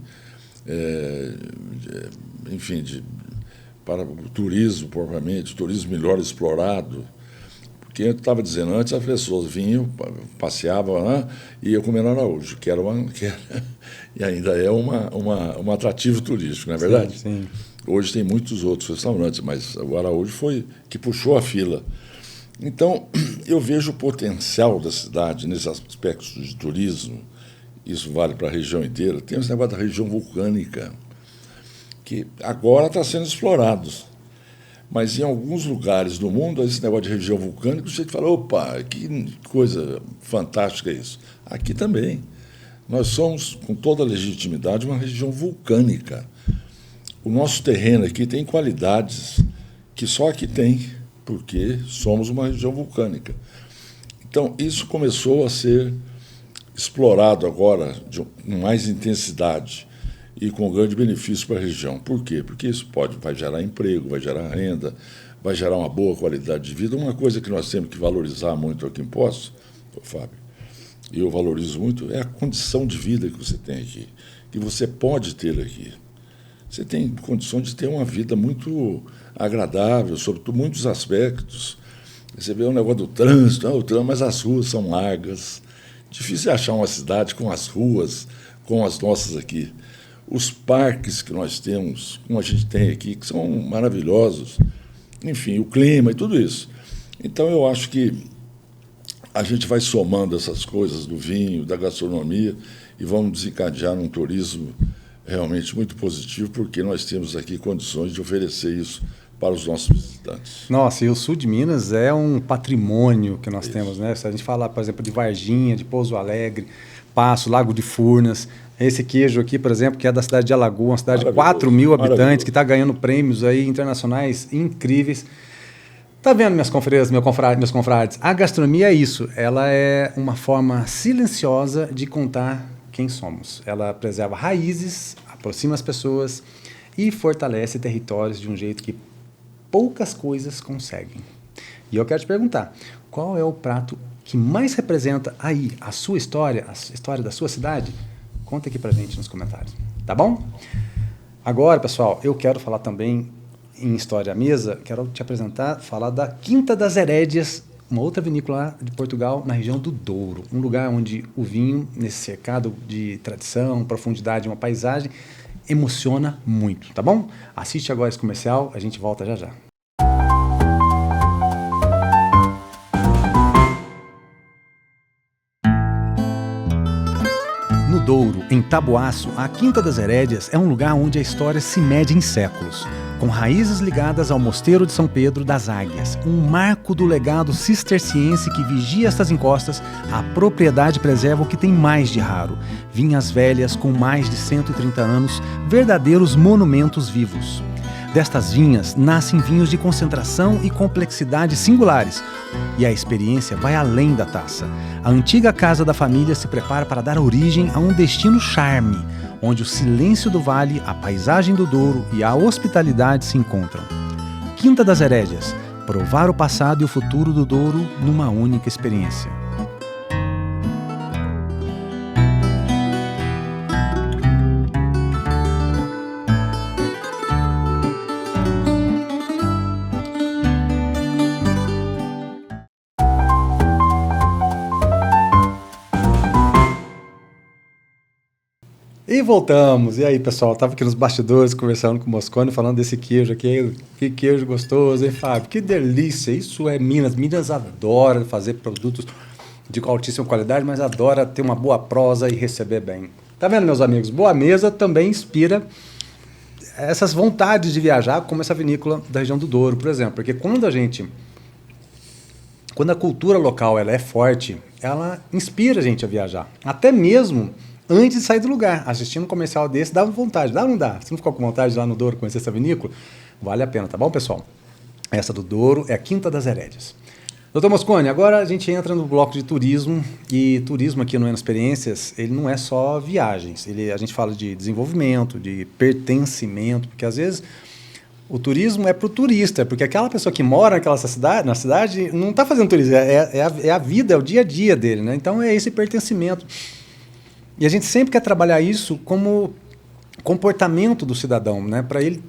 enfim, para o turismo, propriamente, o turismo melhor explorado. Porque eu estava dizendo antes, as pessoas vinham, passeavam, né, e iam comer no Araújo, e ainda é um atrativo turístico, não é verdade? Sim, sim. Hoje tem muitos outros restaurantes, mas o Araújo foi que puxou a fila. Então, eu vejo o potencial da cidade nesses aspectos de turismo, isso vale para a região inteira. Tem esse negócio da região vulcânica, que agora está sendo explorado. Mas em alguns lugares do mundo, esse negócio de região vulcânica, você fala, opa, que coisa fantástica isso. Aqui também. Nós somos, com toda a legitimidade, uma região vulcânica. O nosso terreno aqui tem qualidades que só aqui tem, porque somos uma região vulcânica. Então, isso começou a ser explorado agora com mais intensidade e com grande benefício para a região. Por quê? Porque isso vai gerar emprego, vai gerar renda, vai gerar uma boa qualidade de vida. Uma coisa que nós temos que valorizar muito aqui em Poços, Fábio, e eu valorizo muito, é a condição de vida que você tem aqui, que você pode ter aqui. Você tem condições de ter uma vida muito agradável, sobre muitos aspectos. Você vê o negócio do trânsito, mas as ruas são largas. Difícil achar uma cidade com as ruas, com as nossas aqui. Os parques que nós temos, como a gente tem aqui, que são maravilhosos. Enfim, o clima e tudo isso. Então, eu acho que a gente vai somando essas coisas do vinho, da gastronomia, e vamos desencadear num turismo realmente muito positivo, porque nós temos aqui condições de oferecer isso para os nossos visitantes. Nossa, e o sul de Minas é um patrimônio que nós temos, né? Se a gente falar, por exemplo, de Varginha, de Pouso Alegre, Passo, Lago de Furnas, esse queijo aqui, por exemplo, que é da cidade de Alagoas, uma cidade de 4 mil habitantes, que está ganhando prêmios aí internacionais incríveis. Tá vendo, meus confrades? A gastronomia é isso, ela é uma forma silenciosa de contar quem somos. Ela preserva raízes, aproxima as pessoas e fortalece territórios de um jeito que poucas coisas conseguem. E eu quero te perguntar, qual é o prato que mais representa aí a sua história, a história da sua cidade? Conta aqui pra gente nos comentários, tá bom? Agora, pessoal, eu quero falar também em História à Mesa, quero te apresentar, falar da Quinta das Herédias, uma outra vinícola de Portugal, na região do Douro. Um lugar onde o vinho, nesse cercado de tradição, profundidade, uma paisagem, emociona muito, tá bom? Assiste agora esse comercial, a gente volta já já. No Douro, em Taboaço, a Quinta das Herédias é um lugar onde a história se mede em séculos, com raízes ligadas ao Mosteiro de São Pedro das Águias, um marco do legado cisterciense que vigia estas encostas. A propriedade preserva o que tem mais de raro: vinhas velhas com mais de 130 anos, verdadeiros monumentos vivos. Destas vinhas nascem vinhos de concentração e complexidade singulares, e a experiência vai além da taça. A antiga casa da família se prepara para dar origem a um destino charme, onde o silêncio do vale, a paisagem do Douro e a hospitalidade se encontram. Quinta das Herédias, provar o passado e o futuro do Douro numa única experiência. E voltamos. E aí, pessoal, estava aqui nos bastidores conversando com o Mosconi, falando desse queijo aqui. Que queijo gostoso, hein, Fábio? Que delícia. Isso é Minas. Minas adora fazer produtos de altíssima qualidade, mas adora ter uma boa prosa e receber bem. Tá vendo, meus amigos? Boa Mesa também inspira essas vontades de viajar, como essa vinícola da região do Douro, por exemplo. Porque quando a cultura local ela é forte, ela inspira a gente a viajar. Até mesmo antes de sair do lugar. Assistindo um comercial desse, dá vontade. Dá ou não dá? Se não ficou com vontade de ir lá no Douro conhecer essa vinícola, vale a pena, tá bom, pessoal? Essa do Douro é a Quinta das Herédias. Doutor Mosconi, agora a gente entra no bloco de turismo, e turismo aqui no Eno Experiências, ele não é só viagens, a gente fala de desenvolvimento, de pertencimento, porque às vezes o turismo é para o turista, porque aquela pessoa que mora na cidade não está fazendo turismo, é a vida, é o dia a dia dele, né? Então é esse pertencimento. E a gente sempre quer trabalhar isso como comportamento do cidadão, né? Para ele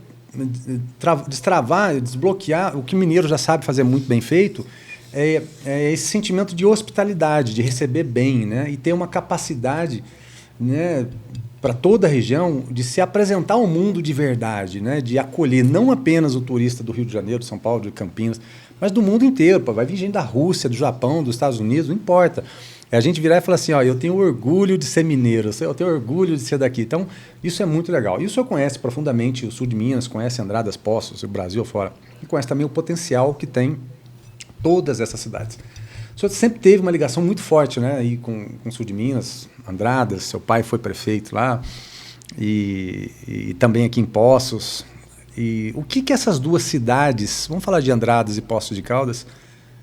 destravar, desbloquear o que o mineiro já sabe fazer muito bem feito, é esse sentimento de hospitalidade, de receber bem, né? E ter uma capacidade, né, para toda a região de se apresentar ao mundo de verdade, né? De acolher não apenas o turista do Rio de Janeiro, de São Paulo, de Campinas, mas do mundo inteiro. Pô, vai vir gente da Rússia, do Japão, dos Estados Unidos, não importa. É a gente virar e falar assim, ó, eu tenho orgulho de ser mineiro, eu tenho orgulho de ser daqui. Então, isso é muito legal. E o senhor conhece profundamente o sul de Minas, conhece Andradas, Poços, o Brasil fora, e conhece também o potencial que tem todas essas cidades. O senhor sempre teve uma ligação muito forte, né, aí com o sul de Minas, Andradas, seu pai foi prefeito lá, e também aqui em Poços. E o que essas duas cidades, vamos falar de Andradas e Poços de Caldas,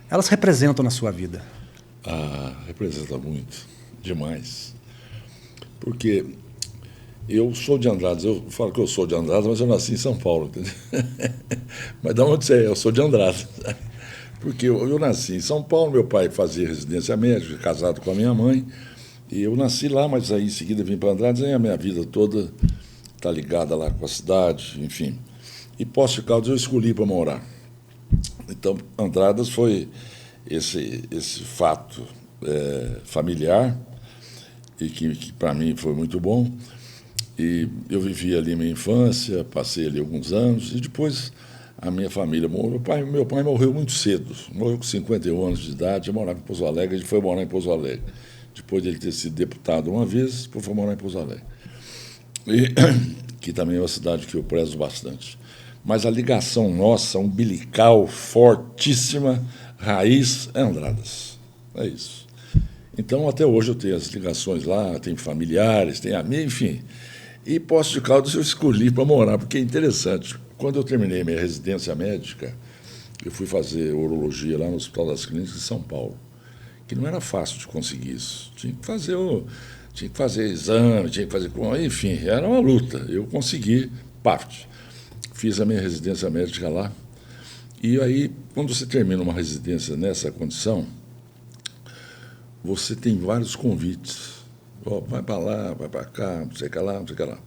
elas representam na sua vida? Representa muito, demais. Porque eu sou de Andradas, eu falo que eu sou de Andradas, mas eu nasci em São Paulo, entendeu? Mas de onde você é? Eu sou de Andradas. Porque eu nasci em São Paulo, meu pai fazia residência médica, casado com a minha mãe, e eu nasci lá, mas aí em seguida vim para Andradas, e a minha vida toda está ligada lá com a cidade, enfim. E Poços de Caldas eu escolhi para morar. Então, Andradas foi esse fato familiar, e que para mim foi muito bom. E eu vivi ali minha infância, passei ali alguns anos, e depois a minha família morreu. Meu pai morreu muito cedo, morreu com 51 anos de idade, eu morava em Pouso Alegre, a gente foi morar em Pouso Alegre. Depois de ele ter sido deputado uma vez, depois foi morar em Pouso Alegre. Que também é uma cidade que eu prezo bastante. Mas a ligação nossa, umbilical, fortíssima, raiz, é Andradas. É isso. Então, até hoje eu tenho as ligações lá, tenho familiares, tenho amigos, enfim. E Poços de Caldas eu escolhi para morar, porque é interessante. Quando eu terminei minha residência médica, eu fui fazer urologia lá no Hospital das Clínicas de São Paulo, que não era fácil de conseguir isso. Tinha que fazer exame, tinha que fazer... Enfim, era uma luta. Eu consegui, parte. Fiz a minha residência médica lá. E aí, quando você termina uma residência nessa condição, você tem vários convites. Oh, vai para lá, vai para cá, não sei o que lá, não sei o que lá.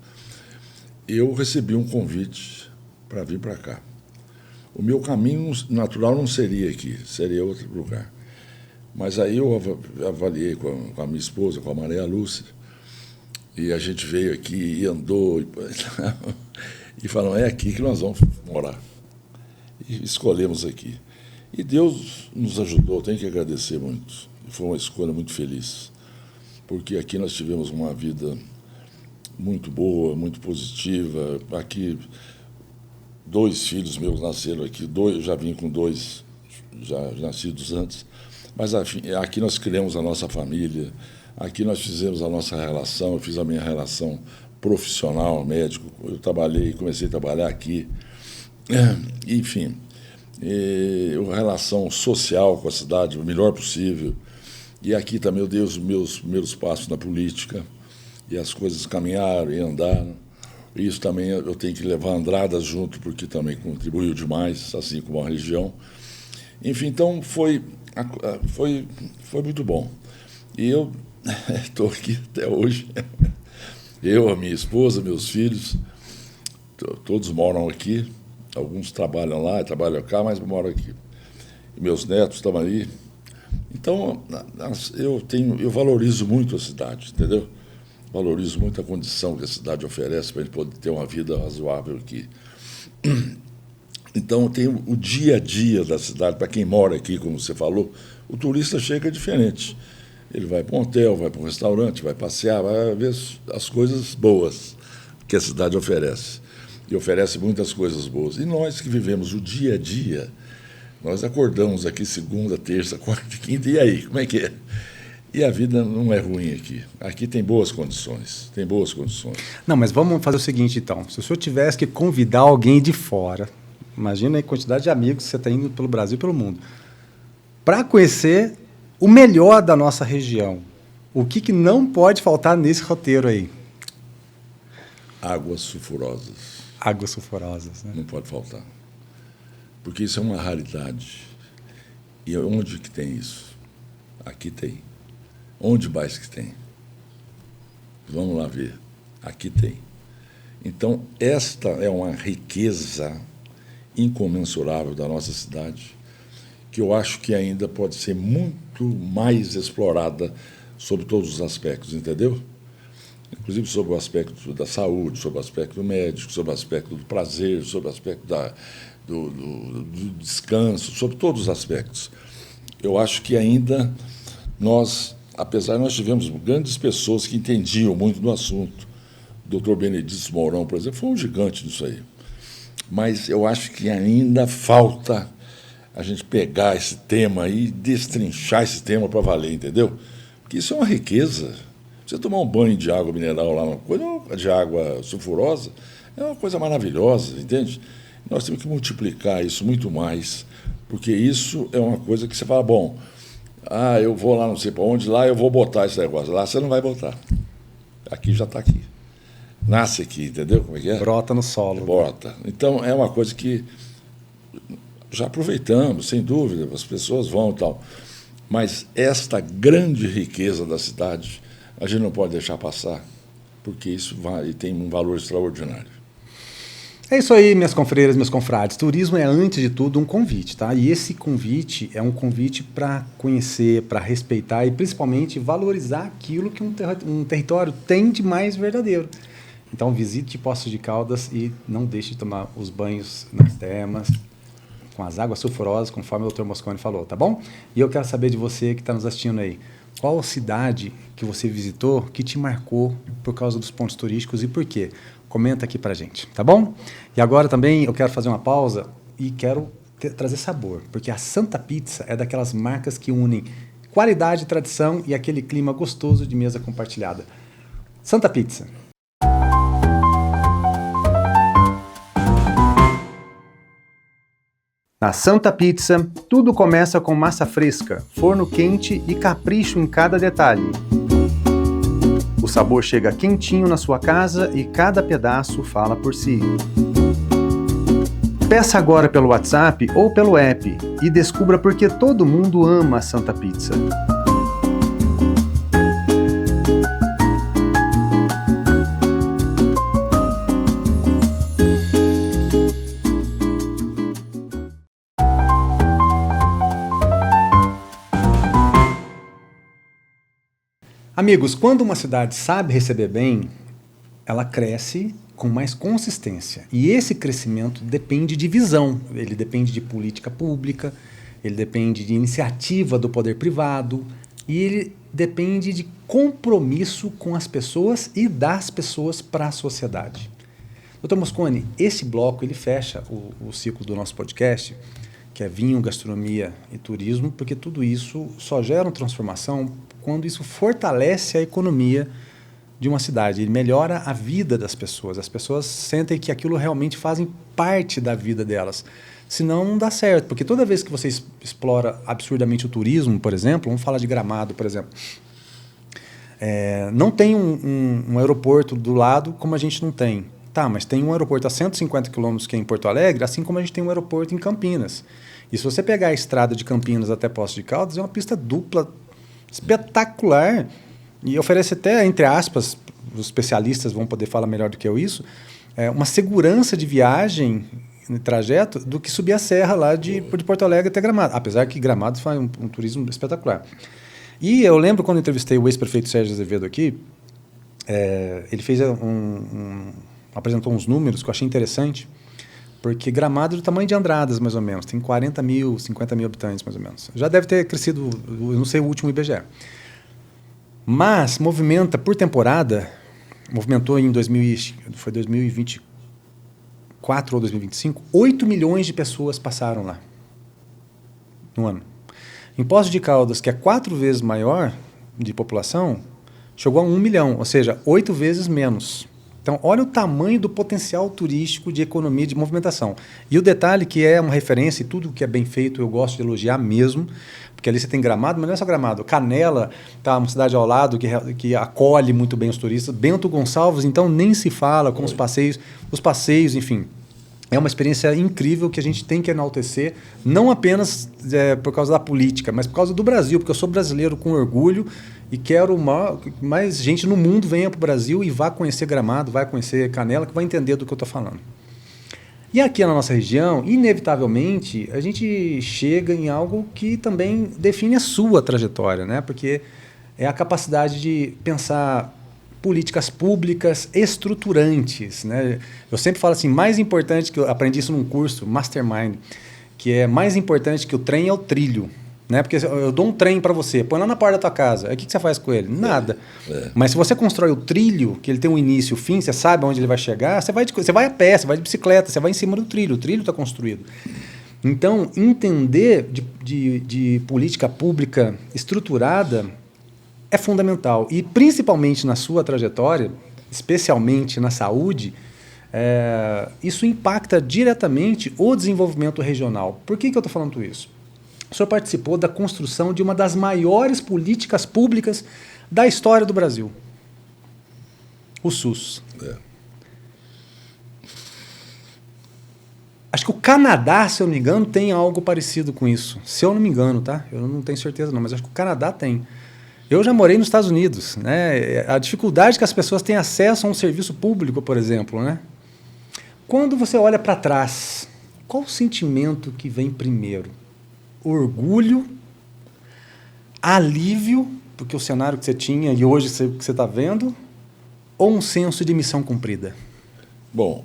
Eu recebi um convite para vir para cá. O meu caminho natural não seria aqui, seria outro lugar. Mas aí eu avaliei com a minha esposa, com a Maria Lúcia, e a gente veio aqui e andou, e falou, é aqui que nós vamos morar. E escolhemos aqui. E Deus nos ajudou, tenho que agradecer muito. Foi uma escolha muito feliz, porque aqui nós tivemos uma vida muito boa, muito positiva. Aqui, 2 filhos meus nasceram aqui, eu já vim com 2 já nascidos antes, mas aqui nós criamos a nossa família, aqui nós fizemos a nossa relação, eu fiz a minha relação profissional, médico, eu comecei a trabalhar aqui, enfim, a relação social com a cidade, o melhor possível. E aqui também eu dei os meus primeiros passos na política, e as coisas caminharam e andaram. E isso também eu tenho que levar Andradas junto, porque também contribuiu demais, assim como a região. Enfim, então foi muito bom. E eu estou aqui até hoje. Eu, a minha esposa, meus filhos, todos moram aqui. Alguns trabalham lá, trabalham cá, mas moram aqui. E meus netos estão ali. Então, eu valorizo muito a cidade, entendeu? valorizo muito a condição que a cidade oferece para ele poder ter uma vida razoável aqui. Então, tem o dia a dia da cidade, para quem mora aqui, como você falou, o turista chega diferente. Ele vai para um hotel, vai para um restaurante, vai passear, vai ver as coisas boas que a cidade oferece. E oferece muitas coisas boas. E nós que vivemos o dia a dia, nós acordamos aqui segunda, terça, quarta, quinta, e aí, como é que é? E a vida não é ruim aqui. Aqui tem boas condições, tem boas condições. Não, mas vamos fazer o seguinte, então. Se o senhor tivesse que convidar alguém de fora, imagina a quantidade de amigos que você está indo pelo Brasil e pelo mundo, para conhecer o melhor da nossa região, o que não pode faltar nesse roteiro aí? Águas sulfurosas. Águas sulfurosas, né? Não pode faltar. Porque isso é uma raridade. E onde que tem isso? Aqui tem. Onde mais que tem? Vamos lá ver. Aqui tem. Então, esta é uma riqueza incomensurável da nossa cidade, que eu acho que ainda pode ser muito mais explorada sobre todos os aspectos, entendeu? Inclusive sobre o aspecto da saúde, sobre o aspecto médico, sobre o aspecto do prazer, sobre o aspecto do descanso, sobre todos os aspectos. Eu acho que ainda nós, apesar de nós tivemos grandes pessoas que entendiam muito do assunto, o Dr. Benedito Mourão, por exemplo, foi um gigante nisso aí. Mas eu acho que ainda falta a gente pegar esse tema e destrinchar esse tema para valer, entendeu? Porque isso é uma riqueza. Você tomar um banho de água mineral lá, uma coisa de água sulfurosa, é uma coisa maravilhosa, entende? Nós temos que multiplicar isso muito mais, porque isso é uma coisa que você fala, bom, eu vou lá não sei para onde, lá eu vou botar esse negócio. Lá você não vai botar. Aqui já está aqui. Nasce aqui, entendeu como é que é? Brota no solo. Brota. Então, é uma coisa que já aproveitamos, sem dúvida, as pessoas vão e tal. Mas esta grande riqueza da cidade, a gente não pode deixar passar, porque isso tem um valor extraordinário. É isso aí, minhas confreiras, meus confrades. Turismo é, antes de tudo, um convite, tá? E esse convite é um convite para conhecer, para respeitar e, principalmente, valorizar aquilo que um território tem de mais verdadeiro. Então, visite Poços de Caldas e não deixe de tomar os banhos nas termas, com as águas sulfurosas, conforme o Dr. Mosconi falou, tá bom? E eu quero saber de você que está nos assistindo aí, qual cidade que você visitou que te marcou por causa dos pontos turísticos e por quê? Comenta aqui pra gente, tá bom? E agora também eu quero fazer uma pausa e quero trazer sabor, porque a Santa Pizza é daquelas marcas que unem qualidade, tradição e aquele clima gostoso de mesa compartilhada. Santa Pizza. Na Santa Pizza, tudo começa com massa fresca, forno quente e capricho em cada detalhe. O sabor chega quentinho na sua casa e cada pedaço fala por si. Peça agora pelo WhatsApp ou pelo app e descubra por que todo mundo ama a Santa Pizza. Amigos, quando uma cidade sabe receber bem, ela cresce com mais consistência. E esse crescimento depende de visão, ele depende de política pública, ele depende de iniciativa do poder privado e ele depende de compromisso com as pessoas e das pessoas para a sociedade. Dr. Mosconi, esse bloco ele fecha o ciclo do nosso podcast, que é vinho, gastronomia e turismo, porque tudo isso só gera uma transformação quando isso fortalece a economia de uma cidade, ele melhora a vida das pessoas. As pessoas sentem que aquilo realmente fazem parte da vida delas. Senão não dá certo, porque toda vez que você explora absurdamente o turismo, por exemplo, vamos falar de Gramado, por exemplo, não tem um aeroporto do lado como a gente não tem. Tá, mas tem um aeroporto a 150 quilômetros que é em Porto Alegre, assim como a gente tem um aeroporto em Campinas. E se você pegar a estrada de Campinas até Poços de Caldas, é uma pista dupla espetacular e oferece até, entre aspas, os especialistas vão poder falar melhor do que eu isso, uma segurança de viagem no trajeto do que subir a serra lá de Porto Alegre até Gramado, apesar que Gramado faz um turismo espetacular. E eu lembro quando entrevistei o ex-prefeito Sérgio Azevedo aqui, Ele fez apresentou uns números que eu achei interessante, porque Gramado é do tamanho de Andradas, mais ou menos, tem 40 mil, 50 mil habitantes, mais ou menos. Já deve ter crescido, eu não sei o último IBGE. Mas movimenta por temporada, movimentou em 2024 ou 2025, 8 milhões de pessoas passaram lá no ano. Em Poços de Caldas, que é 4 vezes maior de população, chegou a 1 milhão, ou seja, 8 vezes menos. Então, olha o tamanho do potencial turístico de economia de movimentação. E o detalhe que é uma referência, e tudo que é bem feito eu gosto de elogiar mesmo, porque ali você tem Gramado, mas não é só Gramado. Canela, tá, uma cidade ao lado que acolhe muito bem os turistas. Bento Gonçalves, então, nem se fala com os passeios, enfim. É uma experiência incrível que a gente tem que enaltecer, não apenas por causa da política, mas por causa do Brasil, porque eu sou brasileiro com orgulho e quero mais gente no mundo venha para o Brasil e vá conhecer Gramado, vai conhecer Canela, que vai entender do que eu estou falando. E aqui na nossa região, inevitavelmente, a gente chega em algo que também define a sua trajetória, né? Porque é a capacidade de pensar políticas públicas estruturantes, né? Eu sempre falo assim, mais importante, que eu aprendi isso num curso, Mastermind, que é mais importante que o trem é o trilho. Né? Porque eu dou um trem para você, põe lá na porta da tua casa, aí o que você faz com ele? Nada. Mas se você constrói o trilho, que ele tem um início e um fim, você sabe onde ele vai chegar, você vai a pé, você vai de bicicleta, você vai em cima do trilho, o trilho está construído. Então, entender de política pública estruturada é fundamental. E principalmente na sua trajetória, especialmente na saúde, isso impacta diretamente o desenvolvimento regional. Por que eu estou falando isso? O senhor participou da construção de uma das maiores políticas públicas da história do Brasil. O SUS. Acho que o Canadá, se eu não me engano, tem algo parecido com isso. Se eu não me engano, tá? Eu não tenho certeza não, mas acho que o Canadá tem. Eu já morei nos Estados Unidos, né? A dificuldade que as pessoas têm acesso a um serviço público, por exemplo, né? Quando você olha para trás, qual o sentimento que vem primeiro? Orgulho, alívio, porque o cenário que você tinha e hoje que você está vendo, ou um senso de missão cumprida? Bom,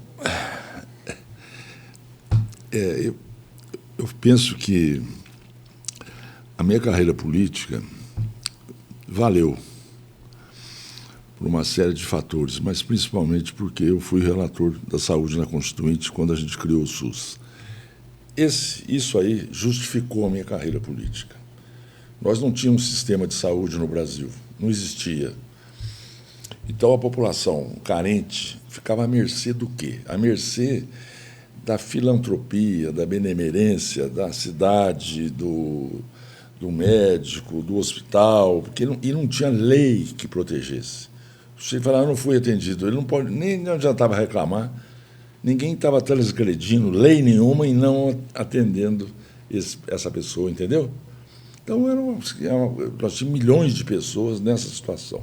eu penso que a minha carreira política valeu por uma série de fatores, mas principalmente porque eu fui relator da saúde na Constituinte quando a gente criou o SUS. Isso aí justificou a minha carreira política. Nós não tínhamos sistema de saúde no Brasil, não existia. Então a população carente ficava à mercê do quê? À mercê da filantropia, da benemerência, da cidade, do médico, do hospital, porque não tinha lei que protegesse. Você fala, eu não fui atendido, ele não pode, nem adiantava reclamar. Ninguém estava transgredindo lei nenhuma e não atendendo essa pessoa, entendeu? Então, nós tínhamos milhões de pessoas nessa situação.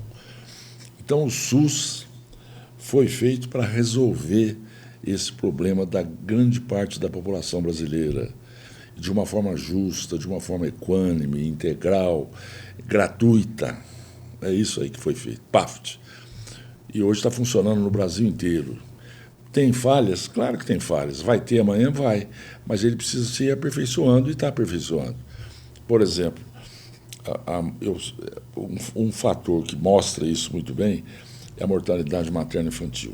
Então, o SUS foi feito para resolver esse problema da grande parte da população brasileira, de uma forma justa, de uma forma equânime, integral, gratuita. É isso aí que foi feito, PAFT. E hoje está funcionando no Brasil inteiro. Tem falhas? Claro que tem falhas. Vai ter amanhã? Vai. Mas ele precisa se ir aperfeiçoando e está aperfeiçoando. Por exemplo, um fator que mostra isso muito bem é a mortalidade materno-infantil.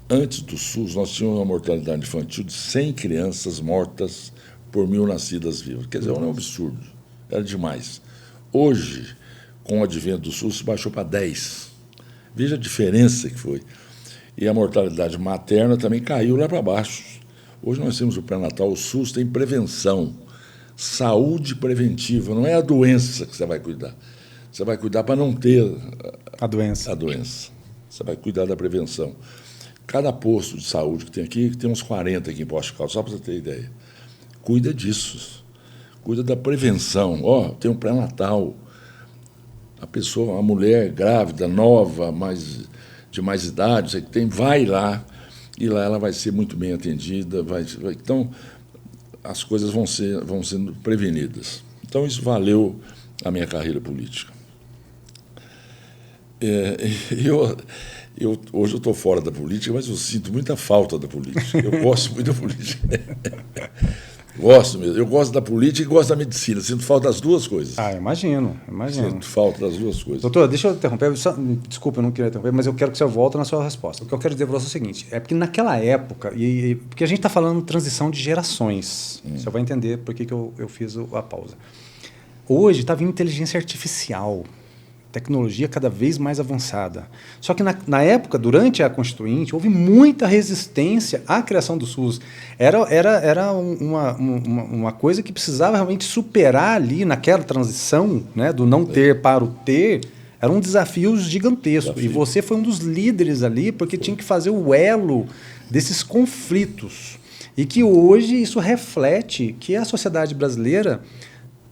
Antes do SUS, nós tínhamos uma mortalidade infantil de 100 crianças mortas por 1.000 nascidas vivas. Quer dizer, é um absurdo. Era demais. Hoje, com o advento do SUS, baixou para 10. Veja a diferença que foi. E a mortalidade materna também caiu lá para baixo. Hoje nós temos o pré-natal, o SUS tem prevenção, saúde preventiva, não é a doença que você vai cuidar. Você vai cuidar para não ter a doença. Você vai cuidar da prevenção. Cada posto de saúde que tem uns 40 aqui em Poços de Caldas, só para você ter ideia. Cuida disso, cuida da prevenção. Tem um pré-natal. A mulher grávida, nova, de mais idade, vai lá, e lá ela vai ser muito bem atendida. Então, as coisas vão sendo prevenidas. Então, isso valeu a minha carreira política. É, hoje eu estou fora da política, mas eu sinto muita falta da política. Eu gosto muito da política. Gosto mesmo. Eu gosto da política e gosto da medicina. Sinto falta das duas coisas. Imagino. Sinto falta das duas coisas. Doutor, deixa eu interromper. Desculpa, eu não queria interromper, mas eu quero que você volte na sua resposta. O que eu quero dizer para você é o seguinte, é porque naquela época, porque a gente está falando transição de gerações, você vai entender por que eu fiz a pausa. Hoje está vindo inteligência artificial, tecnologia cada vez mais avançada. Só que na época, durante a Constituinte, houve muita resistência à criação do SUS. Era uma coisa que precisava realmente superar ali naquela transição, né, do não ter para o ter. Era um desafio gigantesco. E você foi um dos líderes ali, porque tinha que fazer o elo desses conflitos. E que hoje isso reflete que a sociedade brasileira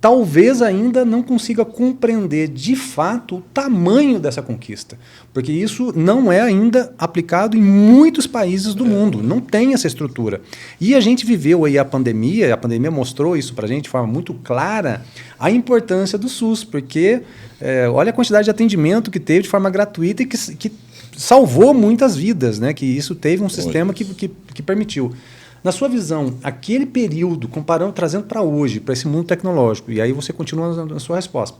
talvez ainda não consiga compreender de fato o tamanho dessa conquista, porque isso não é ainda aplicado em muitos países do mundo, não tem essa estrutura. E a gente viveu aí a pandemia mostrou isso para a gente de forma muito clara, a importância do SUS, porque olha a quantidade de atendimento que teve de forma gratuita e que salvou muitas vidas, né? Que isso teve um sistema que permitiu. Na sua visão, aquele período, comparando, trazendo para hoje, para esse mundo tecnológico, e aí você continua na sua resposta,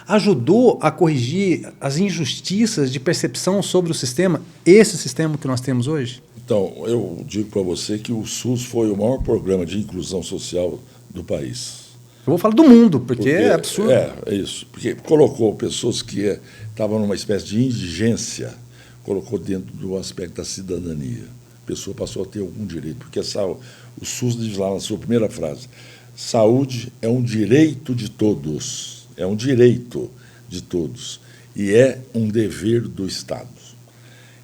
ajudou a corrigir as injustiças de percepção sobre o sistema, esse sistema que nós temos hoje? Então, eu digo para você que o SUS foi o maior programa de inclusão social do país. Eu vou falar do mundo, porque é absurdo. É isso, porque colocou pessoas que estavam numa espécie de indigência, colocou dentro do aspecto da cidadania. A pessoa passou a ter algum direito, porque o SUS diz lá na sua primeira frase, saúde é um direito de todos, é um direito de todos, e é um dever do Estado.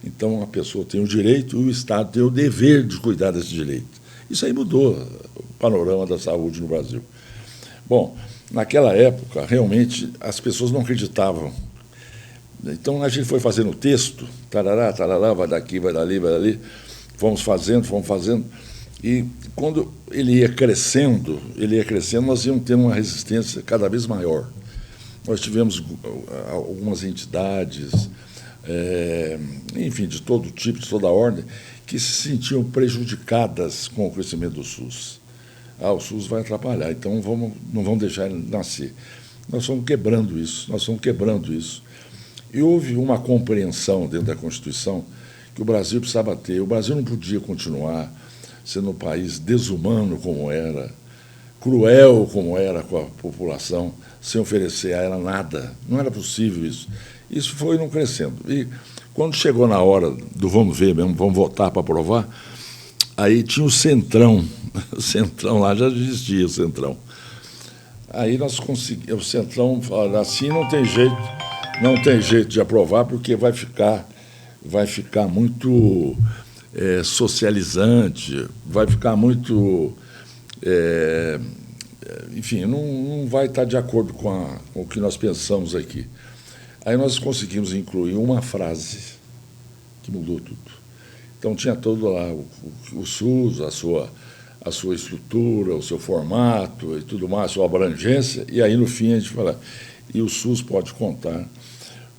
Então, a pessoa tem o direito e o Estado tem o dever de cuidar desse direito. Isso aí mudou o panorama da saúde no Brasil. Bom, naquela época, realmente, as pessoas não acreditavam. Então, a gente foi fazendo o texto, tarará, tarará, vai daqui, vai dali, fomos fazendo, e quando ele ia crescendo, nós íamos ter uma resistência cada vez maior. Nós tivemos algumas entidades, enfim, de todo tipo, de toda ordem, que se sentiam prejudicadas com o crescimento do SUS. O SUS vai atrapalhar, então não vamos deixar ele nascer. Nós fomos quebrando isso. E houve uma compreensão dentro da Constituição que o Brasil precisava ter. O Brasil não podia continuar sendo um país desumano como era, cruel como era com a população, sem oferecer a ela nada. Não era possível isso. Isso foi não crescendo. E quando chegou na hora do vamos ver mesmo, vamos votar para aprovar, aí tinha o Centrão. O Centrão lá já existia, o Centrão. Aí nós conseguimos, o Centrão falou assim, não tem jeito de aprovar, porque vai ficar muito socializante, vai ficar muito... enfim, não vai estar de acordo com o que nós pensamos aqui. Aí nós conseguimos incluir uma frase que mudou tudo. Então, tinha todo lá o SUS, a sua estrutura, o seu formato e tudo mais, a sua abrangência, e aí, no fim, a gente fala, e o SUS pode contar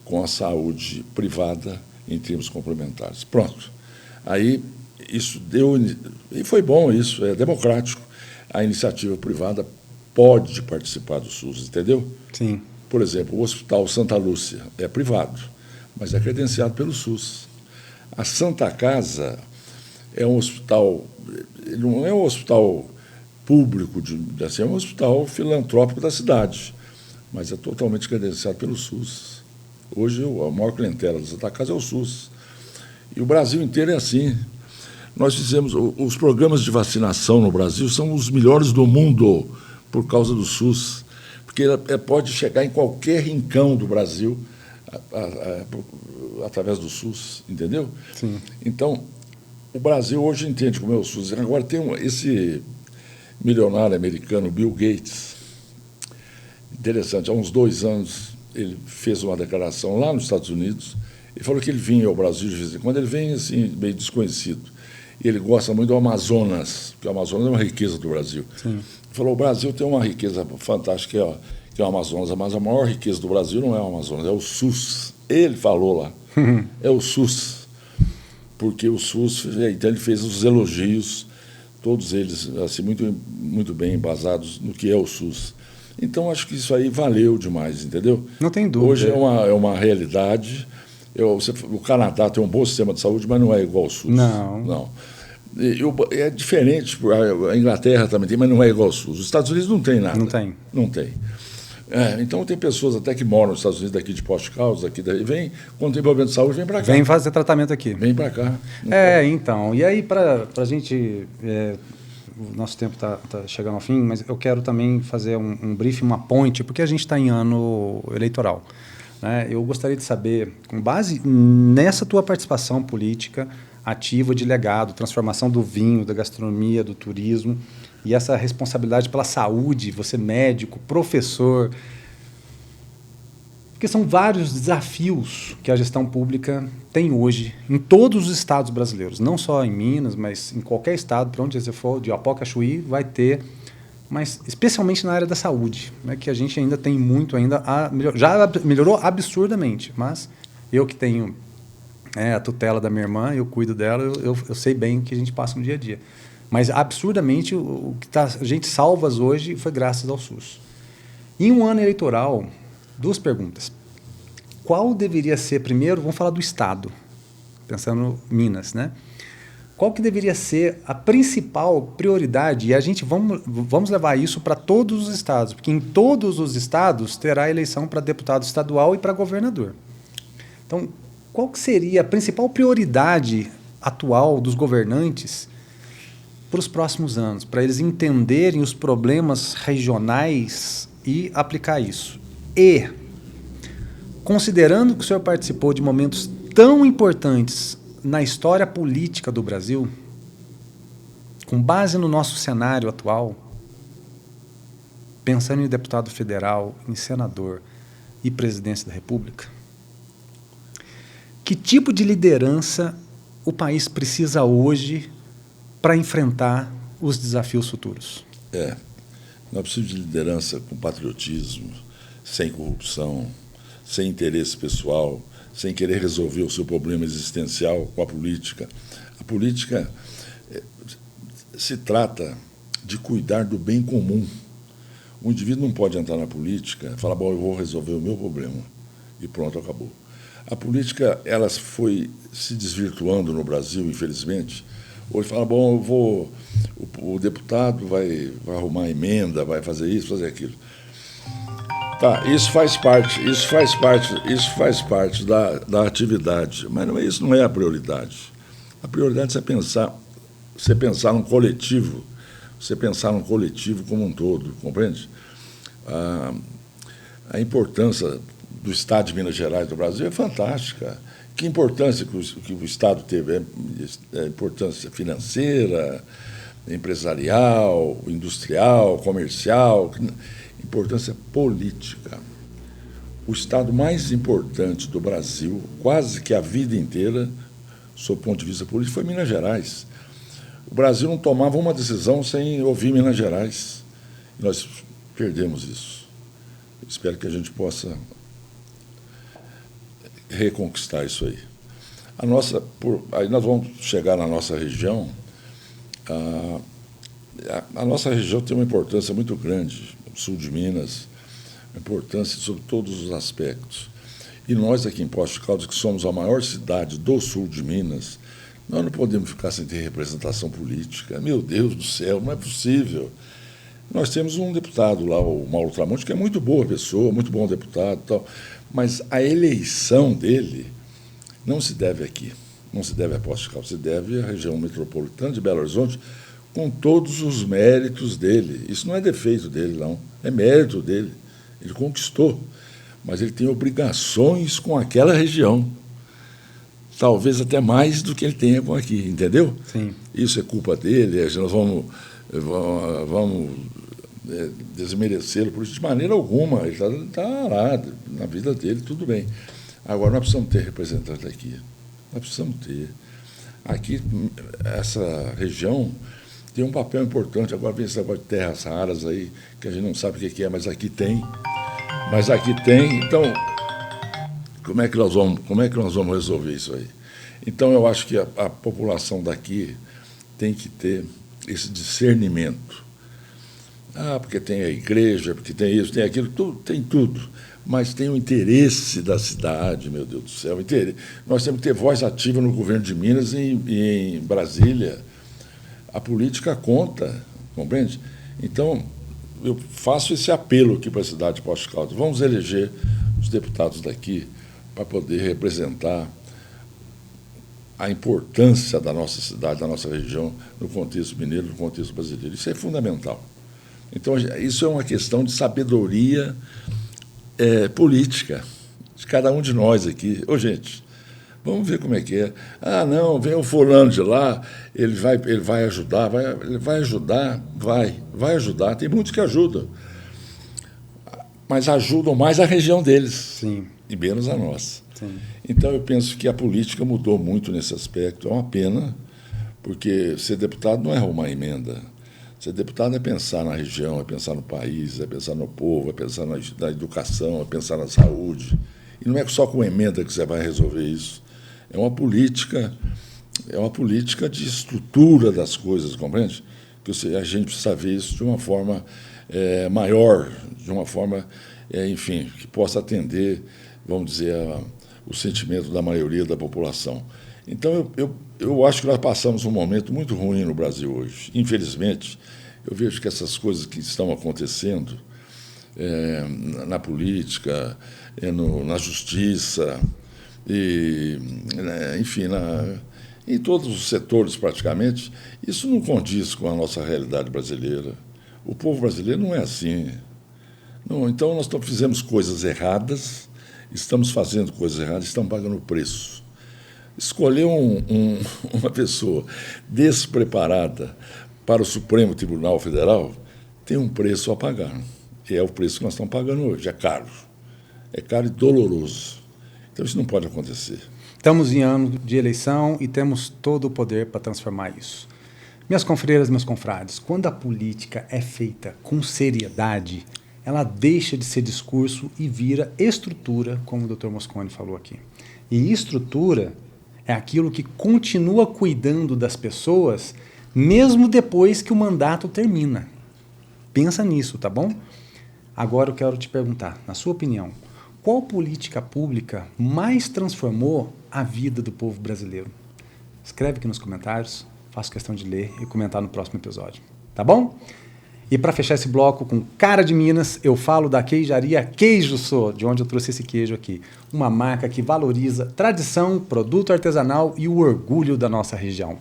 com a saúde privada em termos complementares. Pronto. Aí, isso deu... E foi bom isso, é democrático. A iniciativa privada pode participar do SUS, entendeu? Sim. Por exemplo, o Hospital Santa Lúcia é privado, mas é credenciado pelo SUS. A Santa Casa é um hospital, não é um hospital público, é um hospital filantrópico da cidade, mas é totalmente credenciado pelo SUS. Hoje, a maior clientela da Santa Casa é o SUS. E o Brasil inteiro é assim. Nós fizemos... Os programas de vacinação no Brasil são os melhores do mundo por causa do SUS, porque pode chegar em qualquer rincão do Brasil através do SUS, entendeu? Sim. Então, o Brasil hoje entende como é o SUS. Agora, tem esse milionário americano, Bill Gates, interessante, há uns 2 anos, ele fez uma declaração lá nos Estados Unidos, e falou que ele vinha ao Brasil de vez em quando, ele vem assim, meio desconhecido. E ele gosta muito do Amazonas, porque o Amazonas é uma riqueza do Brasil. Sim. Ele falou, o Brasil tem uma riqueza fantástica, que é o Amazonas, mas a maior riqueza do Brasil não é o Amazonas, é o SUS. Ele falou lá. É o SUS. Porque o SUS, então ele fez os elogios, todos eles assim, muito bem embasados no que é o SUS. Então, acho que isso aí valeu demais, entendeu? Não tem dúvida. Hoje é uma realidade. O Canadá tem um bom sistema de saúde, mas não é igual ao SUS. Não. É diferente, a Inglaterra também tem, mas não é igual ao SUS. Os Estados Unidos não tem nada. Não tem. Então, tem pessoas até que moram nos Estados Unidos, daqui de Poste Caldas, vem, quando tem problema de saúde, vem para cá. Vem fazer tratamento aqui. Vem para cá. Então. E aí, para a gente... o nosso tempo está chegando ao fim, mas eu quero também fazer um briefing, uma ponte, porque a gente está em ano eleitoral. Né? Eu gostaria de saber, com base nessa tua participação política ativa de legado, transformação do vinho, da gastronomia, do turismo, e essa responsabilidade pela saúde, você médico, professor, porque são vários desafios que a gestão pública tem hoje em todos os estados brasileiros, não só em Minas, mas em qualquer estado, para onde você for, de Oiapoque a Chuí, vai ter, mas especialmente na área da saúde, né, que a gente ainda tem muito a melhorar. Já melhorou absurdamente, mas eu que tenho a tutela da minha irmã, eu cuido dela, eu sei bem o que a gente passa no dia a dia. Mas absurdamente o que a gente salvas hoje foi graças ao SUS. Em um ano eleitoral, 2 perguntas. Qual deveria ser, primeiro, vamos falar do Estado, pensando em Minas, né? Qual que deveria ser a principal prioridade? E a gente vamos levar isso para todos os estados, porque em todos os estados terá eleição para deputado estadual e para governador. Então, qual que seria a principal prioridade atual dos governantes para os próximos anos, para eles entenderem os problemas regionais e aplicar isso? E, considerando que o senhor participou de momentos tão importantes na história política do Brasil, com base no nosso cenário atual, pensando em deputado federal, em senador e presidência da República, que tipo de liderança o país precisa hoje para enfrentar os desafios futuros? Nós precisamos de liderança com patriotismo, sem corrupção, sem interesse pessoal, sem querer resolver o seu problema existencial com a política. A política se trata de cuidar do bem comum. O indivíduo não pode entrar na política e falar, bom, eu vou resolver o meu problema, e pronto, acabou. A política ela foi se desvirtuando no Brasil, infelizmente. Hoje fala, bom, o deputado vai arrumar emenda, vai fazer isso, fazer aquilo. Tá, isso faz parte da atividade, mas isso não é a prioridade. A prioridade é você pensar num coletivo, como um todo, compreende? A importância do Estado de Minas Gerais do Brasil é fantástica. Que importância que o Estado teve? É importância financeira, empresarial, industrial, comercial, importância política. O Estado mais importante do Brasil, quase que a vida inteira, sob o ponto de vista político, foi Minas Gerais. O Brasil não tomava uma decisão sem ouvir Minas Gerais. E nós perdemos isso. Espero que a gente possa reconquistar isso aí. Aí nós vamos chegar na nossa região. A nossa região tem uma importância muito grande, o sul de Minas, uma importância sobre todos os aspectos. E nós aqui em Poços de Caldas, que somos a maior cidade do sul de Minas, nós não podemos ficar sem ter representação política. Meu Deus do céu, não é possível. Nós temos um deputado lá, o Mauro Tramonte, que é muito boa pessoa, muito bom deputado e tal, mas a eleição dele não se deve aqui, não se deve a Poços de Caldas, se deve à região metropolitana de Belo Horizonte, com todos os méritos dele. Isso não é defeito dele, não, é mérito dele. Ele conquistou, mas ele tem obrigações com aquela região, talvez até mais do que ele tenha com aqui, entendeu? Sim. Isso é culpa dele, nós vamos desmerecê-lo por isso de maneira alguma. Ele está lá, na vida dele, tudo bem. Agora, nós precisamos ter representante aqui. Nós precisamos ter. Aqui, essa região tem um papel importante. Agora vem esse negócio de terras raras aí, que a gente não sabe o que é, mas aqui tem. Então, como é que nós vamos resolver isso aí? Então, eu acho que a população daqui tem que ter esse discernimento. Porque tem a igreja, porque tem isso, tem aquilo, tem tudo. Mas tem o interesse da cidade, meu Deus do céu. Nós temos que ter voz ativa no governo de Minas e em Brasília. A política conta, compreende? Então, eu faço esse apelo aqui para a cidade de Poços de Caldas. Vamos eleger os deputados daqui para poder representar a importância da nossa cidade, da nossa região, no contexto mineiro, no contexto brasileiro. Isso é fundamental. Então, isso é uma questão de sabedoria política de cada um de nós aqui. Gente, vamos ver como é que é. Não, vem o fulano de lá, ele vai ajudar, vai ajudar. Tem muitos que ajudam, mas ajudam mais a região deles. Sim. E menos a nossa. Sim. Então, eu penso que a política mudou muito nesse aspecto. É uma pena, porque ser deputado não é arrumar emenda. Ser deputado é pensar na região, é pensar no país, é pensar no povo, é pensar na educação, é pensar na saúde. E não é só com emenda que você vai resolver isso. É uma política de estrutura das coisas, compreende? Que a gente precisa ver isso de uma forma maior, de uma forma, enfim, que possa atender, vamos dizer, o sentimento da maioria da população. Então, eu acho que nós passamos um momento muito ruim no Brasil hoje. Infelizmente, eu vejo que essas coisas que estão acontecendo na política, na justiça, enfim, em todos os setores praticamente, isso não condiz com a nossa realidade brasileira. O povo brasileiro não é assim. Não, então, nós fizemos coisas erradas, estamos fazendo coisas erradas, estamos pagando o preço. Escolher uma pessoa despreparada para o Supremo Tribunal Federal tem um preço a pagar. E é o preço que nós estamos pagando hoje. É caro. É caro e doloroso. Então, isso não pode acontecer. Estamos em ano de eleição e temos todo o poder para transformar isso. Minhas confreiras, meus confrades, quando a política é feita com seriedade, ela deixa de ser discurso e vira estrutura, como o Dr. Mosconi falou aqui. E estrutura é aquilo que continua cuidando das pessoas mesmo depois que o mandato termina. Pensa nisso, tá bom? Agora eu quero te perguntar, na sua opinião, qual política pública mais transformou a vida do povo brasileiro? Escreve aqui nos comentários, faço questão de ler e comentar no próximo episódio, tá bom? E para fechar esse bloco com cara de Minas, eu falo da queijaria Queijo Sô, de onde eu trouxe esse queijo aqui. Uma marca que valoriza tradição, produto artesanal e o orgulho da nossa região.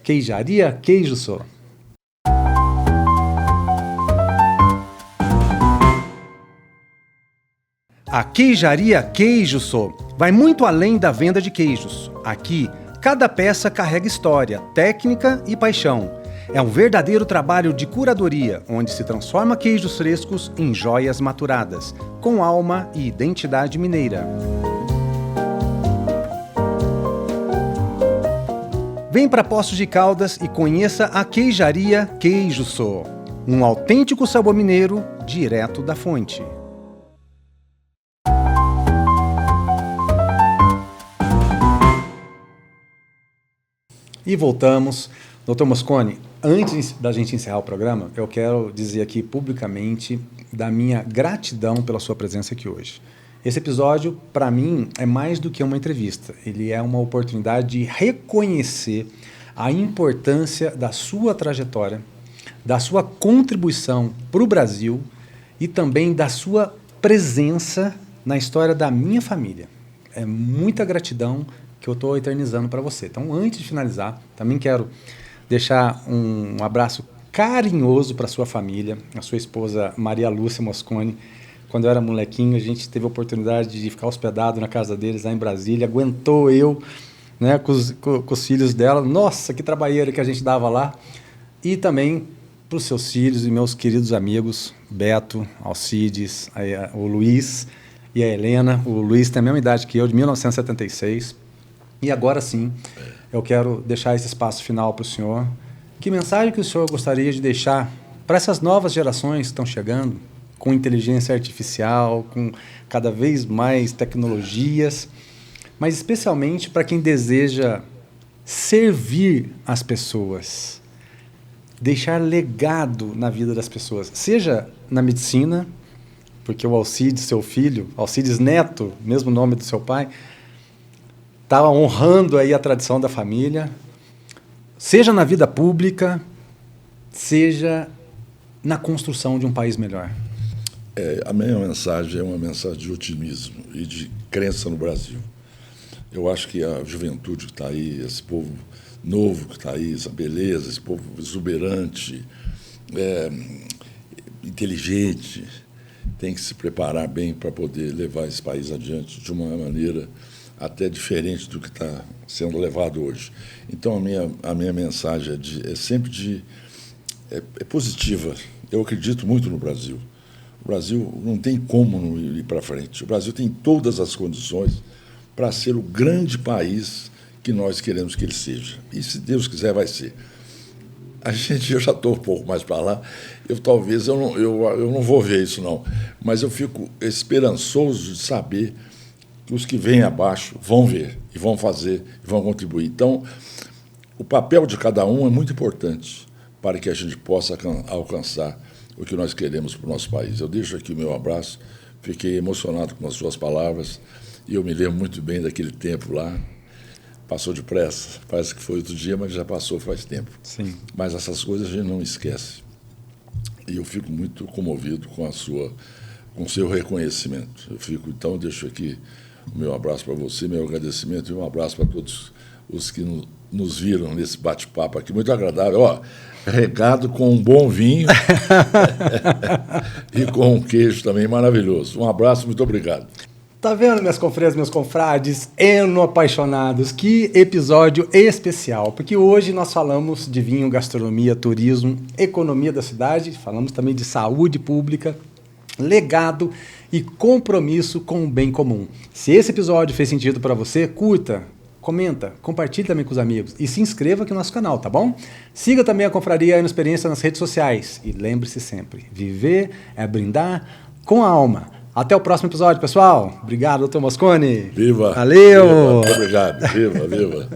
Queijaria Queijo Sô. A Queijaria Queijo Sô vai muito além da venda de queijos. Aqui, cada peça carrega história, técnica e paixão. É um verdadeiro trabalho de curadoria, onde se transforma queijos frescos em joias maturadas, com alma e identidade mineira. Vem para Poços de Caldas e conheça a Queijaria Queijo Sô, um autêntico sabor mineiro direto da fonte. E voltamos. Dr. Mosconi, antes da gente encerrar o programa, eu quero dizer aqui publicamente da minha gratidão pela sua presença aqui hoje. Esse episódio, para mim, é mais do que uma entrevista. Ele é uma oportunidade de reconhecer a importância da sua trajetória, da sua contribuição para o Brasil e também da sua presença na história da minha família. É muita gratidão que eu estou eternizando para você. Então, antes de finalizar, também quero deixar um abraço carinhoso para sua família, a sua esposa Maria Lúcia Mosconi. Quando eu era molequinho, a gente teve a oportunidade de ficar hospedado na casa deles lá em Brasília, aguentou eu, né, com os filhos dela. Nossa, que trabalheira que a gente dava lá. E também para os seus filhos e meus queridos amigos, Beto, Alcides, o Luiz e a Helena. O Luiz tem a mesma idade que eu, de 1976. E agora sim, eu quero deixar esse espaço final para o senhor. Que mensagem que o senhor gostaria de deixar para essas novas gerações que estão chegando, com inteligência artificial, com cada vez mais tecnologias, mas especialmente para quem deseja servir as pessoas, deixar legado na vida das pessoas, seja na medicina, porque o Alcides, seu filho, Alcides Neto, mesmo nome do seu pai, está honrando aí a tradição da família, seja na vida pública, seja na construção de um país melhor. A minha mensagem é uma mensagem de otimismo e de crença no Brasil. Eu acho que a juventude que está aí, esse povo novo que está aí, essa beleza, esse povo exuberante, inteligente, tem que se preparar bem para poder levar esse país adiante de uma maneira até diferente do que está sendo levado hoje. Então, a minha mensagem é sempre positiva. Eu acredito muito no Brasil. O Brasil não tem como não ir para frente. O Brasil tem todas as condições para ser o grande país que nós queremos que ele seja. E, se Deus quiser, vai ser. Eu já estou um pouco mais para lá, eu não vou ver isso, não. Mas eu fico esperançoso de saber que os que vêm abaixo vão ver, e vão fazer, e vão contribuir. Então, o papel de cada um é muito importante para que a gente possa alcançar o que nós queremos para o nosso país. Eu deixo aqui o meu abraço, fiquei emocionado com as suas palavras, e eu me lembro muito bem daquele tempo lá. Passou depressa, parece que foi outro dia, mas já passou faz tempo. Sim. Mas essas coisas a gente não esquece. E eu fico muito comovido com o seu reconhecimento. Então, deixo aqui o meu abraço para você, meu agradecimento e um abraço para todos os que nos viram nesse bate-papo aqui, muito agradável. Regado com um bom vinho e com um queijo também maravilhoso. Um abraço, muito obrigado. Tá vendo, minhas confrades, meus confrades, eno-apaixonados? Que episódio especial, porque hoje nós falamos de vinho, gastronomia, turismo, economia da cidade, falamos também de saúde pública, legado e compromisso com o bem comum. Se esse episódio fez sentido para você, curta, comenta, compartilhe também com os amigos e se inscreva aqui no nosso canal, tá bom? Siga também a Confraria Eno Experiência nas redes sociais e lembre-se sempre, viver é brindar com a alma. Até o próximo episódio, pessoal. Obrigado, Dr. Mosconi. Viva! Valeu! Viva, muito obrigado. Viva, viva.